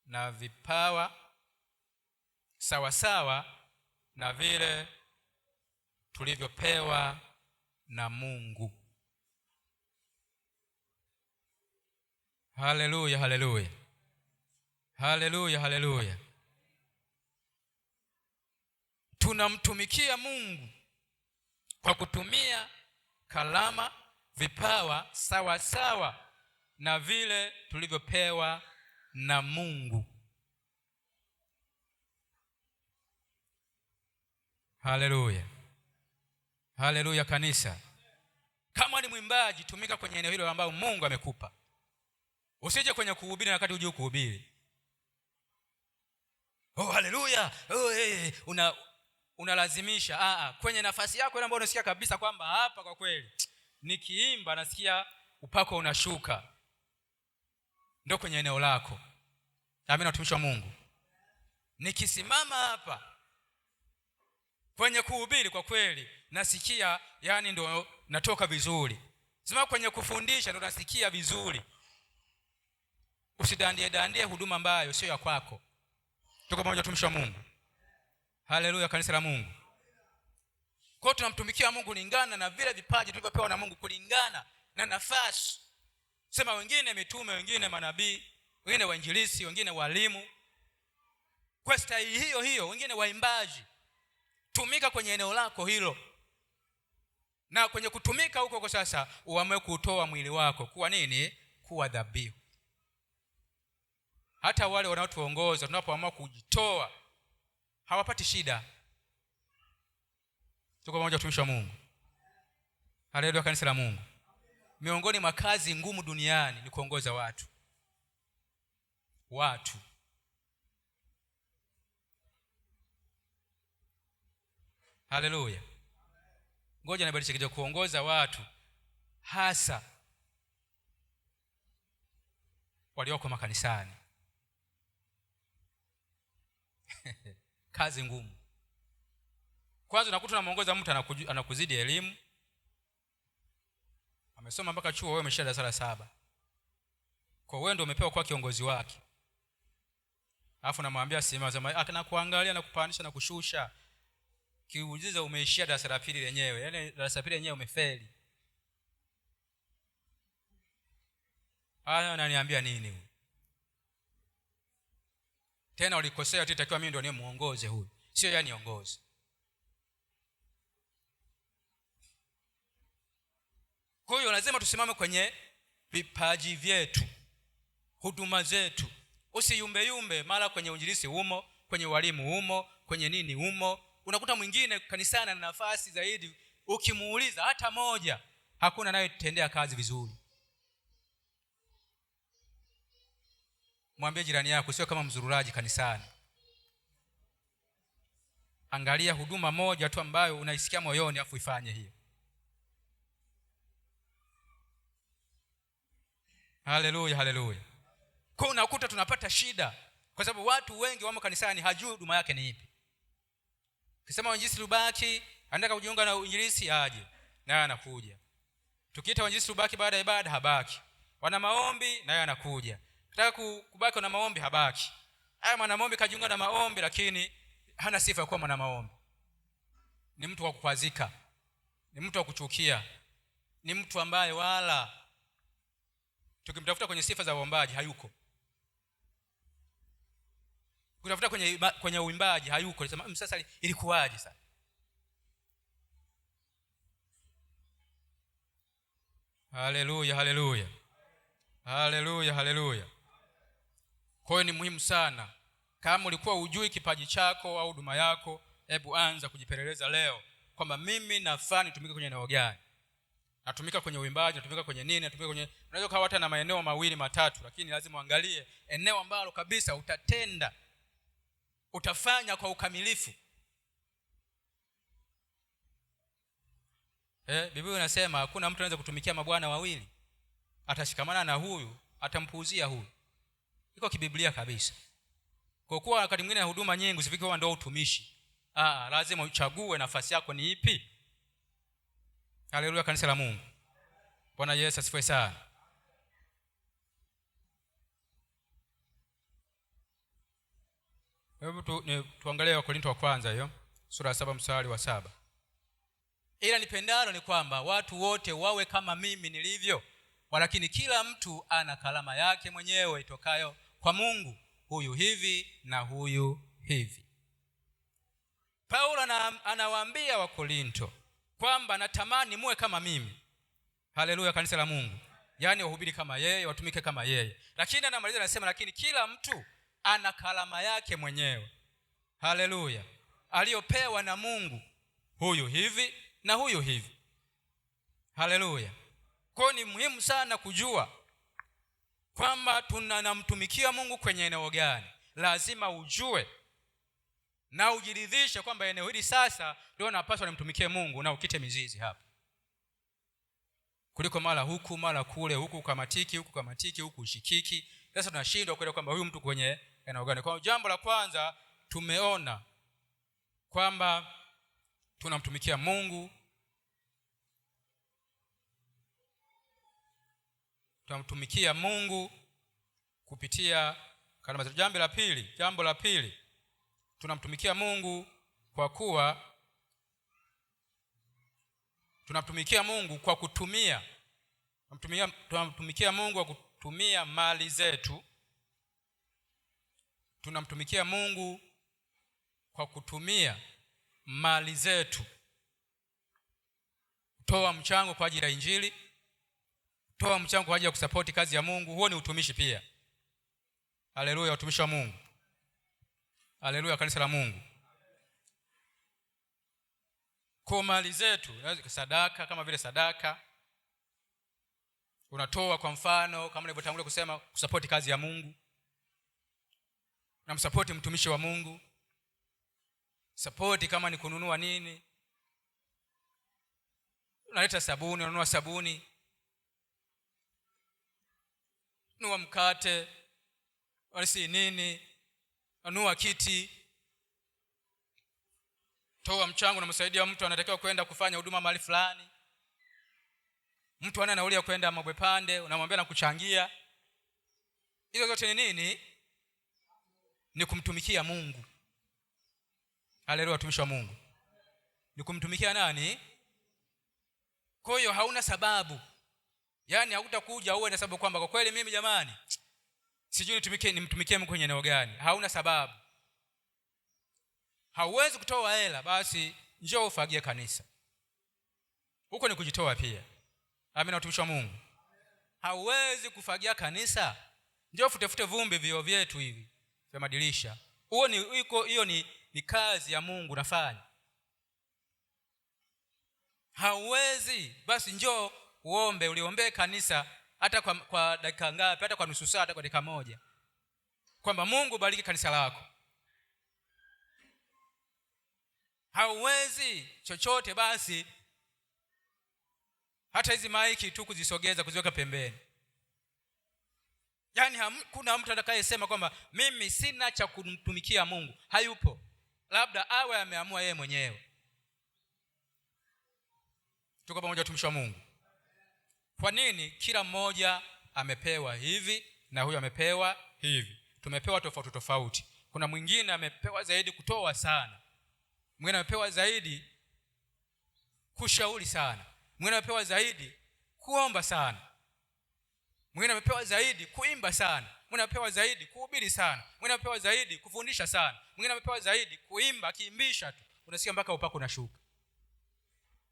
na vipawa sawa sawa na vile tulivyopewa na Mungu. Haleluya, haleluya. Haleluya, haleluya. Tunamtumikia Mungu kwa kutumia kalama, vipawa sawa sawa na vile tulivyopewa na Mungu. Haleluya. Haleluya kanisa. Kama ni mwimbaji, tumika kwenye eneo hilo ambalo Mungu amekupa. Usije kwenye kuhubiri na wakati hujui kuhubiri. Oh haleluya. Oh unalazimisha. Kwenye nafasi yako ile ambayo unasikia kabisa kwamba hapa kwa kweli nikiimba nasikia upako unashuka, ndio kwenye eneo lako. Amina, watumishi wa Mungu. Nikisimama hapa kwenye kuhubiri kwa kweli nasikia yani ndio natoka vizuri. Sema kwenye kufundisha ndio nasikia vizuri. Usidandie huduma ambayo sio ya kwako. Tuko pamoja, watumishi wa Mungu. Haleluya kanisa la Mungu. Kwa tunamtumikia Mungu kulingana na vile vipaji tulivyopewa na Mungu, kulingana na nafasi. Sema wengine mitume, wengine manabii, wengine wainjilisti, wengine walimu. Kwa staili hiyo hiyo, wengine waimbaji. Tumika kwenye eneo lako hilo. Na kwenye kutumika huko kwa sasa uamue kutoa mwili wako kuwa nini? Kuwa dhabihu. Hata wale wanaotuongoza tunapoamua kujitoa hawapati shida. Tuko pamoja, watumishi wa Mungu. Haleluya kanisa la Mungu. Miongoni mwa kazi ngumu duniani ni kuongoza watu. Haleluya. Ngoja nibadilishe kidogo. Kuongoza watu hasa walioko makanisani. Kazi ngumu. Kwanza unakuta unamuongoza mtu anakuzidi elimu. Amesoma mpaka chuo, wewe umesha darasa la 7. Kwa wewe ndio umepewa kwa kiongozi wake. Alafu namwambia sema anakuangalia na kupandisha na kushusha. Kiujiza umeishia darasa la 2 lenyewe. Yaani darasa la 2 lenyewe umefeli. Haya ananiambia nini? Tena ulikosea, tutakiwa mimi ndio nimuongoze huyu. Sio yeye aniongoze. Kwa hiyo lazima tusimame kwenye vipaji vyetu, huduma zetu. Usiyumbe mara kwenye uinjilisti humo, kwenye walimu humo, kwenye nini humo. Unakuta mwingine kanisani na nafasi zaidi, ukimuuliza hata moja hakuna anayetendea kazi vizuri. Mwambie jirani yako sio kama mzururaji kanisani. Angalia huduma moja tu ambayo unaisikia moyoni afu ifanye hiyo. Haleluya, haleluya. Kwa unakuta tunapata shida kwa sababu watu wengi wamo kanisani hajui huduma yake ni ipi. Kisema wainjilisti Lubaki anataka kujiunga na uinjilisti aje, naye anakuja. Tukiita wainjilisti Lubaki baada ya ibada habaki. Wana maombi naye anakuja. Nataka kubaki na maombi habaki. Haya mwana maombi kajiunga na maombi lakini hana sifa ya kuwa mwana maombi. Ni mtu wa kukwazika. Ni mtu wa kuchukia. Ni mtu ambaye wala tukimtafuta kwenye sifa za uombaji hayuko. Kutafuta kwenye uimbaji hayuko. Nasema sasa ilikuwaje sasa? Haleluya, haleluya. Haleluya, haleluya. Kwa hiyo ni muhimu sana, kama ulikuwa hujui kipaji chako au huduma yako, hebu anza kujipeleleza leo kwamba mimi nafaa nitumike kwenye eneo gani. Natumika kwenye uimbaji, natumika kwenye nini, natumika kwenye, unaweza kuwa hata na maeneo mawili matatu, lakini lazima uangalie eneo ambalo kabisa utatenda, utafanya kwa ukamilifu. Biblia inasema hakuna mtu anaweza kutumikia mabwana wawili. Atashikamana na huyu, atampuuzia huyu. Iko kibiblia kabisa. Kwa kuwa wakati mwingine huduma nyingi usifike kwa ndio utumishi. Lazima uchague nafasi yako ni ipi. Haleluya, kanisa la Mungu. Bwana Yesu asifiwe sana. Hebu tuangalie Wakorintho wa kwanza hiyo sura ya 7 mstari wa 7. Ila nipendalo ni kwamba watu wote wawe kama mimi nilivyo, walakini kila mtu ana kalama yake mwenyewe itokayo kwa Mungu, huyu hivi na huyu hivi. Paulo anawaambia Wakorintho kwamba natamani muwe kama mimi. Haleluya, kanisa la Mungu. Yaani wahubiri kama yeye, watumike kama yeye. Lakini anamaliza anasema lakini kila mtu ana kalama yake mwenyewe. Haleluya. Aliyopewa na Mungu, huyu hivi na huyu hivi. Haleluya. Kwa ni muhimu sana kujua kwamba tunamtumikia Mungu kwenye eneo gani. Lazima ujue na ujiridhishe kwamba eneo hili sasa ndio napaswa nimtumikie Mungu, na ukite mizizi hapa. Kuliko mara huku mara kule, huku kamatiki, huku ushikiki. Sasa tunashindwa kuelewa kwamba huyu mtu kwenye eneo gani. Kwa jambo la kwanza tumeona kwamba tunamtumikia Mungu, tunamtumikia Mungu kupitia kalama zetu. Jambo la pili tunamtumikia Mungu kwa kuwa tunamtumikia Mungu kwa kutumia tunamtumikia Mungu kwa kutumia mali zetu. Tunamtumikia Mungu kwa kutumia mali zetu. Toa mchango kwa ajili ya Injili, toa mchango kwa ajili ya kusapoti kazi ya Mungu. Huo ni utumishi pia. Haleluya, utumishi wa Mungu. Haleluya, kanisa la Mungu. Kwa mali zetu, sadaka, kama vile sadaka unatoa, kwa mfano kama nilivyotangulia kusema, kusapoti kazi ya Mungu, na msapoti mtumishi wa Mungu. Sapoti kama ni kununua nini, unaleta sabuni, unanunua sabuni, nunua mkate, walisi nini, nunua kiti. Toa mchango, na msaidia mtu anatakiwa kwenda kufanya huduma mahali fulani. Mtu ana nauli ya kwenda Mabwepande, unamwambia na kuchangia. Hizo zote ni nini? Ni kumtumikia Mungu. Haleluya, watumishi wa Mungu. Ni kumtumikia nani? Kwa hiyo hauna sababu. Yaani hautakuja uwe na sababu kwamba kwa kweli mimi jamani sijui nimtumikie Mungu kwenye eneo gani. Hauna sababu. Hauwezi kutoa hela, basi njoo ufagie kanisa. Huko ni kujitoa pia. Amina, watumishi wa Mungu. Hauwezi kufagia kanisa, njoo futefute vumbi vioo vyetu hivi vya madirisha. Hiyo ni kazi ya Mungu nafanya. Hauwezi, basi njoo uombe, uliombee kanisa hata kwa dakika ngapi, hata kwa nusu saa, hata kwa dakika moja, kwamba Mungu bariki kanisa lako. Hauwezi chochote, basi hata hizi maiki tu kuzisogeza, kuziweka pembeni. Yaani kuna mtu atakayesema kwamba mimi sina cha kumtumikia Mungu. Hayupo. Labda awe ameamua yeye mwenyewe. Tuko pamoja, watumishi wa Mungu. Kwa nini? Kila mmoja amepewa hivi na huyu amepewa hivi. Tumepewa tofauti tofauti. Kuna mwingine amepewa zaidi kutoa sana, mwingine amepewa zaidi kushauri sana, mwingine amepewa zaidi kuomba sana, mwingine amepewa zaidi kuimba sana, mwingine amepewa zaidi kuhubiri sana, mwingine amepewa zaidi kufundisha sana, mwingine amepewa zaidi kuimba, kiimbisha tu unasikia mpaka upako unashuka.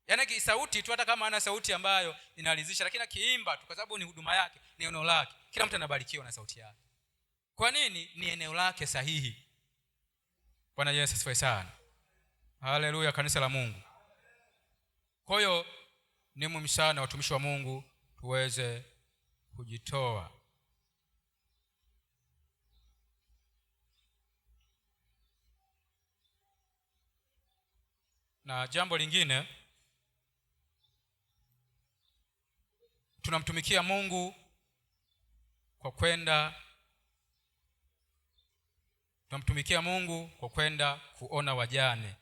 Yaani sauti tu, hata kama ana sauti ambayo inaridhisha, lakini akiimba tu, kwa sababu ni huduma yake, ni eneo lake, kila mtu anabarikiwa na sauti yake. Kwa nini? Ni eneo lake sahihi. Bwana Yesu asifiwe sana. Haleluya, kanisa la Mungu. Kwa hiyo ni muhimu sana watumishi wa Mungu tuweze kujitoa. Na jambo lingine, tunamtumikia Mungu kwa kwenda kuona wajane.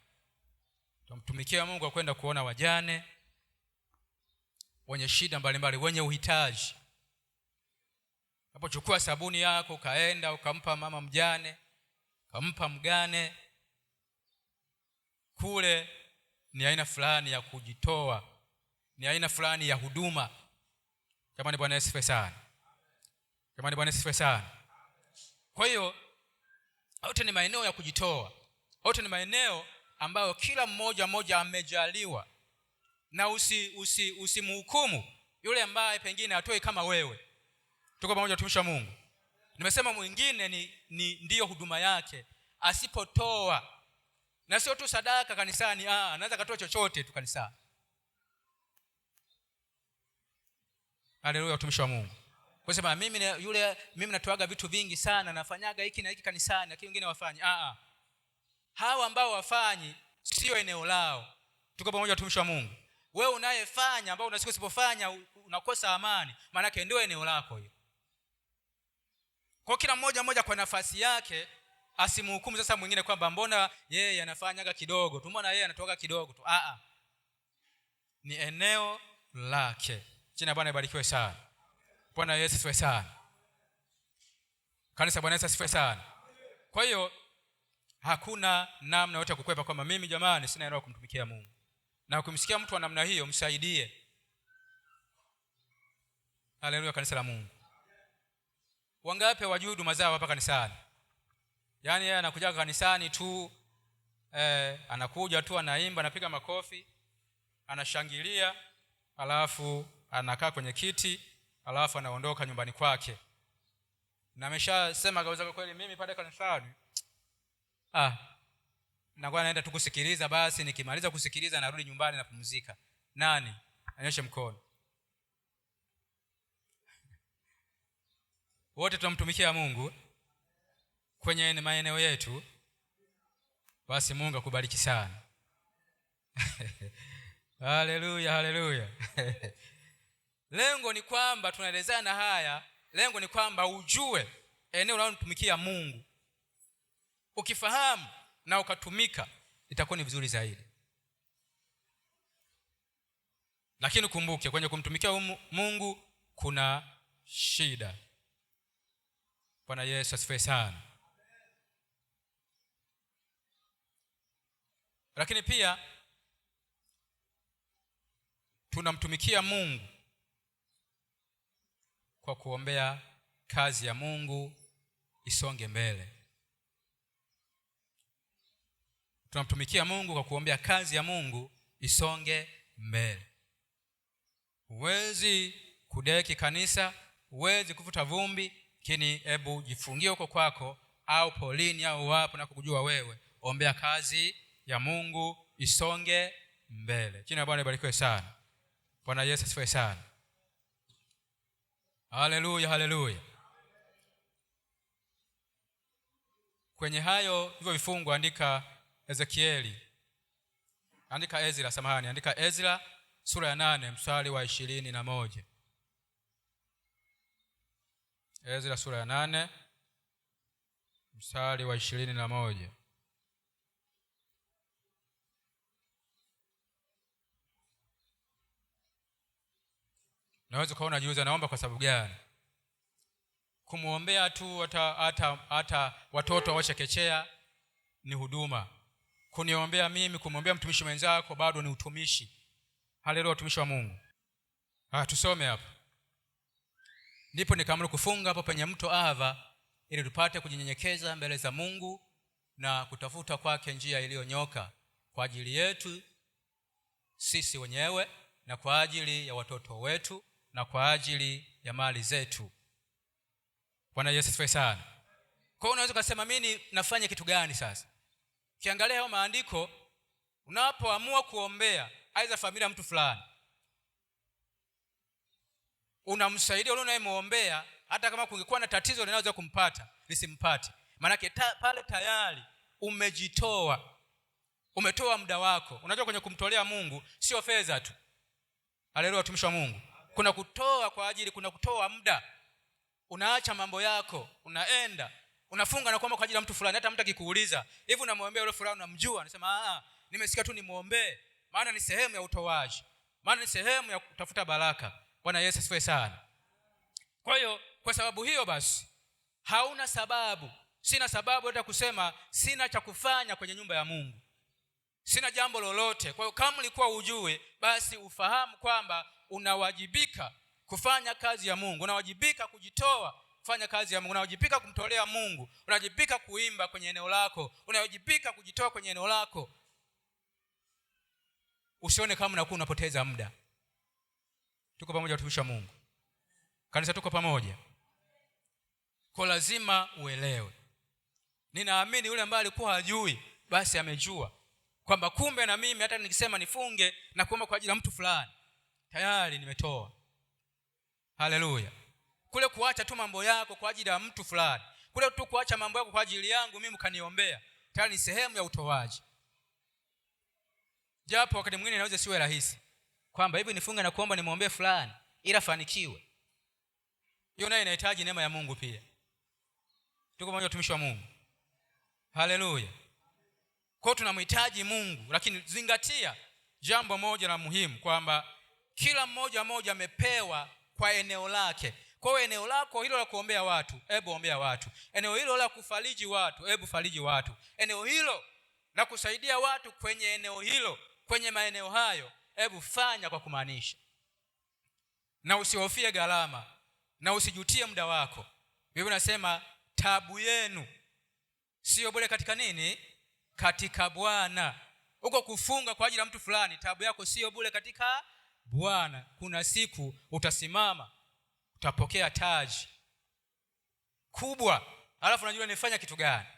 Tunamtumikia Mungu kwa kwenda kuona wajane wenye shida mbalimbali, wenye uhitaji. Unapochukua sabuni yako ukaenda ukampa mama mjane, ukampa mgane, kule ni aina fulani ya kujitoa, ni aina fulani ya huduma. Jamani, Bwana Yesu asifiwe sana. Jamani, Bwana Yesu asifiwe sana. Kwa hiyo yote ni maeneo ya kujitoa. Yote ni maeneo ambayo kila mmoja amejaliwa, na usimhukumu yule ambaye pengine hatoi kama wewe. Tuko pamoja, watumishi wa Mungu. Nimesema mwingine ndiyo huduma yake, asipotoa, na sio tu sadaka kanisani, anaweza katoa chochote tu kanisani. Haleluya, watumishi wa Mungu. Kwa sababu mimi natoaga vitu vingi sana, nafanyaga hiki na hiki kanisani, lakini wengine wafanyi. Hawa ambao wafanyi sio eneo lao. Tuko pamoja, watumishi wa Mungu. Wewe unayefanya, ambao unasikia usipofanya unakosa amani, maana yake ndio eneo lako hiyo. Kwa kila mmoja kwa nafasi yake, asimhukumu sasa mwingine kwamba mbona yeye anafanyaga kidogo tu, mbona yeye anatoka kidogo tu. Ni eneo lake. Jina Bwana libarikiwe sana. Bwana Yesu asifiwe sana. Kanisa, Bwana Yesu asifiwe sana. Kwa hiyo hakuna namna yote kukwepa kwamba mimi jamani sina eneo kumtumikia Mungu. Na ukimsikia mtu wa namna hiyo, msaidie. Haleluya, kanisa la Mungu. Wangapi wajui huduma zao hapa kanisani? Yaani yeye anakuja kanisani tu, anakuja tu, anaimba, anapiga makofi, anashangilia, alafu anakaa kwenye kiti, alafu anaondoka nyumbani kwake. Na ameshasema kwa kweli mimi pale kanisani nakuwa naenda tu kusikiliza, basi nikimaliza kusikiliza narudi nyumbani na kupumzika. Nani? Anyoshe mkono. Wote tunamtumikia Mungu kwenye maeneo yetu. Basi Mungu akubariki sana. Haleluya, haleluya. Lengo ni kwamba tunaelezana haya, lengo ni kwamba ujue eneo unalomtumikia Mungu. Ukifahamu na ukatumika, itakuwa ni vizuri zaidi. Lakini kumbuke, kwenye kumtumikia Mungu kuna shida. Bwana Yesu asifiwe sana. Lakini pia tunamtumikia Mungu kwa kuombea kazi ya Mungu isonge mbele. Tunamtumikia Mungu kwa kuombea kazi ya Mungu isonge mbele. Huwezi kudeki kanisa, huwezi kufuta vumbi, lakini hebu jifungie huko kwako au polini au wapo na kukujua wewe, ombea kazi ya Mungu isonge mbele. Jina la Bwana libarikiwe sana. Bwana Yesu asifiwe sana. Haleluya, haleluya. Kwenye hivyo vifungu andika Ezra sura ya 8 mstari wa 21. Ezra sura ya 8 mstari wa 21. Naweza kuona jiuliza, naomba kwa sababu gani? Kumuombea tu hata watoto wachekechea ni huduma. Kuniombea mimi, kumwombea mtumishi mwenzako bado ni utumishi. Haleluya, watumishi wa Mungu. Tusome hapo. Ndipo nikaamuru kufunga hapo penye mto Ahava, ili tupate kujinyenyekeza mbele za Mungu na kutafuta kwake njia iliyonyoka kwa ajili yetu sisi wenyewe na kwa ajili ya watoto wetu na kwa ajili ya mali zetu. Bwana Yesu asifiwe sana. Kwa hiyo unaweza kusema mimi nafanya kitu gani sasa? Kiangalia hayo maandiko, unapoamua kuombea aidha familia mtu fulani, unamsaidia yule unayemwombea, hata kama kungekuwa na tatizo linaloweza kumpata lisimpate. Maana pale tayari umejitoa, umetoa muda wako. Unajua kwenye kumtolea Mungu sio fedha tu. Haleluya, watumishi wa Mungu. Kuna kutoa kwa ajili, kuna kutoa muda. Unaacha mambo yako, unaenda, unafunga na kuomba kwa ajili ya mtu fulani. Hata mtu akikuuliza, hivi unamwombea yule fulani unamjua? Anasema nimesikia tu nimuombee. Maana ni sehemu ya utoaji. Maana ni sehemu ya kutafuta baraka. Bwana Yesu asifiwe sana. Kwa hiyo kwa sababu hiyo basi hauna sababu, sina sababu hata kusema sina cha kufanya kwenye nyumba ya Mungu, sina jambo lolote. Kwa hiyo kama ulikuwa ujue, basi ufahamu kwamba unawajibika kufanya kazi ya Mungu, unawajibika kujitoa kufanya kazi ya Mungu, unawajibika kumtolea Mungu, unawajibika kuimba kwenye eneo lako, unawajibika kujitoa kwenye eneo lako. Usione kama unakuwa unapoteza muda. Tuko pamoja watumishi wa Mungu? Kanisa tuko pamoja? Kwa lazima uelewe. Ninaamini yule ambaye alikuwa hajui basi amejua kwamba kumbe na mimi hata nikisema nifunge na kuomba kwa ajili ya mtu fulani tayari nimetoa. Haleluya. Kule kuacha tu mambo yako kwa ajili ya mtu fulani, kule tu kuacha mambo yako kwa ajili yangu mimi mkaniombea, tayari ni sehemu ya utoaji. Japo wakati mwingine inaweza siwe rahisi kwamba hivi nifunge na kuomba nimwombee fulani ila fanikiwe. Hiyo nayo inahitaji neema ya Mungu pia. Tuko pamoja watumishi wa Mungu? Haleluya. Kwa tunamhitaji Mungu, lakini zingatia jambo moja la muhimu kwamba kila mmoja amepewa kwa eneo lake. Kwa hiyo eneo lako hilo la kuombea watu, hebu ombea watu. Eneo hilo la kufariji watu, hebu fariji watu. Eneo hilo la kusaidia watu kwenye eneo hilo, kwenye maeneo hayo, hebu fanya kwa kumaanisha. Na usihofie gharama, na usijutie muda wako. Biblia inasema taabu yenu sio bure katika nini? Katika Bwana. Uko kufunga kwa ajili ya mtu fulani, taabu yako sio bure katika Bwana. Kuna siku utasimama, utapokea taji kubwa. Alafu unajua nifanya kitu gani?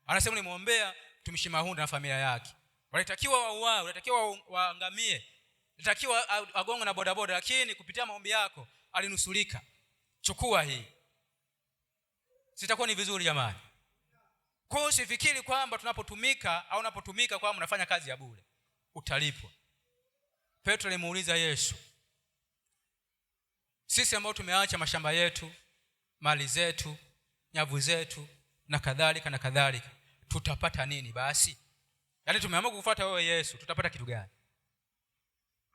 Anasema nimwombea mtumishi Mahunda na familia yake. Walitakiwa wauawe, walitakiwa waangamie, walitakiwa agongwe na bodaboda, lakini kupitia maombi yako alinusulika. Chukua hii. Sitakuwa ni vizuri jamani? Kwa hiyo usifikiri kwamba tunapotumika au unapotumika kwamba unafanya kazi ya bure, utalipwa. Petro alimuuliza Yesu, sisi ambao tumeacha mashamba yetu, mali zetu, nyavu zetu na kadhalika, tutapata nini basi? Yaani tumeamua kukufuata wewe Yesu, tutapata kitu gani?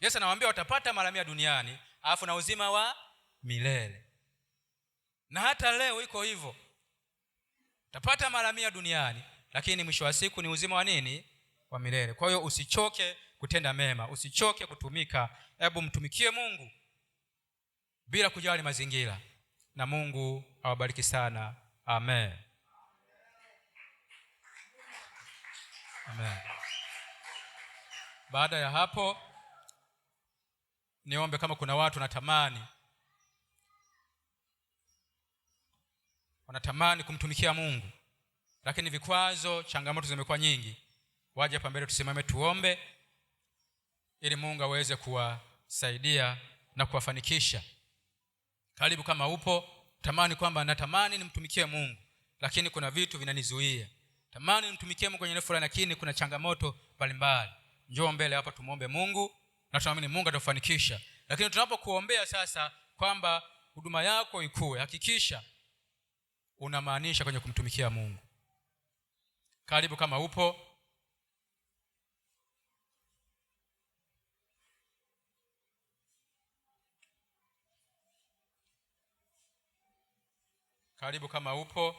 Yesu anawaambia watapata mara 100 duniani, alafu na uzima wa milele. Na hata leo iko hivyo. Utapata mara 100 duniani, lakini mwisho wa siku ni uzima wa nini? Wa milele. Kwa hiyo usichoke kutenda mema, usichoke kutumika. Hebu mtumikie Mungu bila kujali mazingira. Na Mungu awabariki sana. Amen. Amen. Baada ya hapo niombe kama kuna watu wanatamani kumtumikia Mungu, lakini vikwazo, changamoto zimekuwa nyingi, waje hapa mbele tusimame tuombe ili Mungu aweze kuwasaidia na kuwafanikisha. Karibu kama upo tamani kwamba natamani nimtumikie Mungu, lakini kuna vitu vinanizuia. Tamani nimtumikie Mungu kwenye nafasi, lakini kuna changamoto mbalimbali. Njoo mbele hapa tumuombe Mungu na tunaamini Mungu atakufanikisha. Lakini tunapokuombea sasa kwamba huduma yako ikue, hakikisha unamaanisha kwenye kumtumikia Mungu. Karibu kama upo. Karibu kama upo.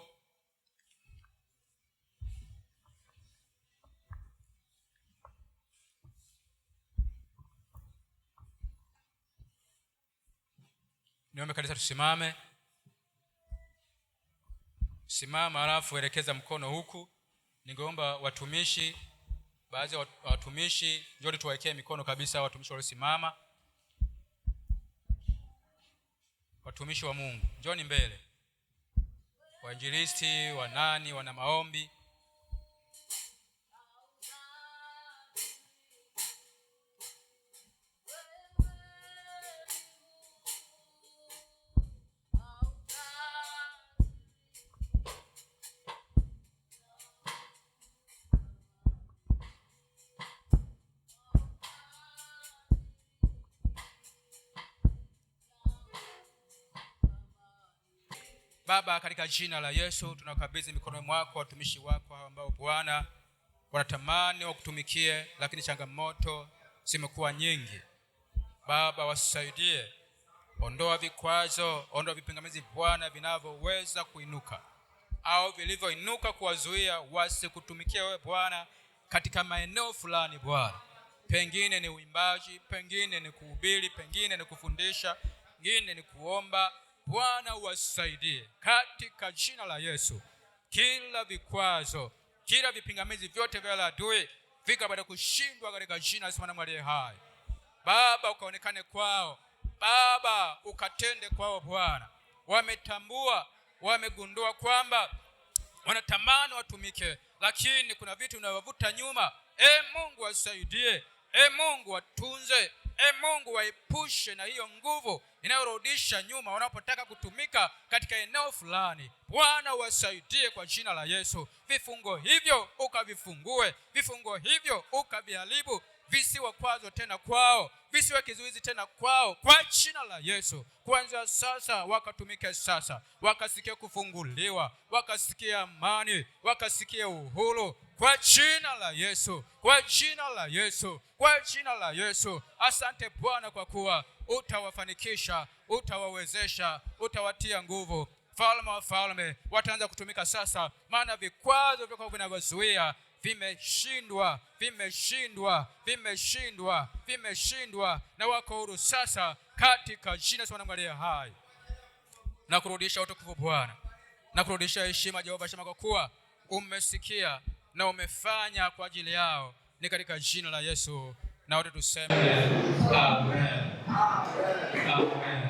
Niombe kanisa tusimame. Simama alafu elekeza mkono huku. Ningeomba watumishi baadhi ya watumishi, njoni tuwaekee mikono kabisa watumishi waliosimama. Watumishi wa Mungu, njoni mbele. Wainjilisti, wanani, wana maombi. Baba, katika jina la Yesu tunakabidhi mikononi mwako watumishi wako ambao Bwana wanatamani wakutumikie, lakini changamoto zimekuwa nyingi. Baba, wasaidie, ondoa vikwazo, ondoa vipingamizi Bwana vinavyoweza kuinuka au vilivyoinuka kuwazuia wasikutumikie wewe Bwana katika maeneo fulani Bwana. Pengine ni uimbaji, pengine ni kuhubiri, pengine ni kufundisha, pengine ni kuomba. Bwana wasaidie katika jina la Yesu. Kila vikwazo, kila vipingamizi vyote vya adui vikapate kushindwa katika jina la Yesu aliye hai. Baba, ukaonekane kwao. Baba, ukatende kwao Bwana. Wametambua, wamegundua kwamba wanatamani watumike, lakini kuna vitu vinavyovuta nyuma. Mungu wasaidie. Mungu watunze. Mungu waepushe na hiyo nguvu inayorudisha nyuma wanapotaka kutumika katika eneo fulani. Bwana wasaidie kwa jina la Yesu. Vifungo hivyo ukavifungue, vifungo hivyo ukaviharibu, visiwe kwazo tena kwao, visiwe kizuizi tena kwao kwa jina la Yesu. Kuanzia sasa wakatumike sasa, wakasikia kufunguliwa, wakasikia amani, wakasikia uhuru kwa jina la Yesu, kwa jina la Yesu, kwa jina la Yesu. Asante Bwana kwa kuwa utawafanikisha, utawawezesha, utawatia nguvu. Falme wa falme wataanza kutumika sasa, maana vikwazo vyako vinavyozuia vimeshindwa, vimeshindwa, vimeshindwa, vimeshindwa, na wako huru sasa katika jina la Mungu aliye hai. Na kurudisha utukufu Bwana, na kurudisha heshima Jehova Shama, kwa kuwa umesikia na umefanya kwa ajili yao, ni katika jina la Yesu. Na wote tuseme amen. Amen.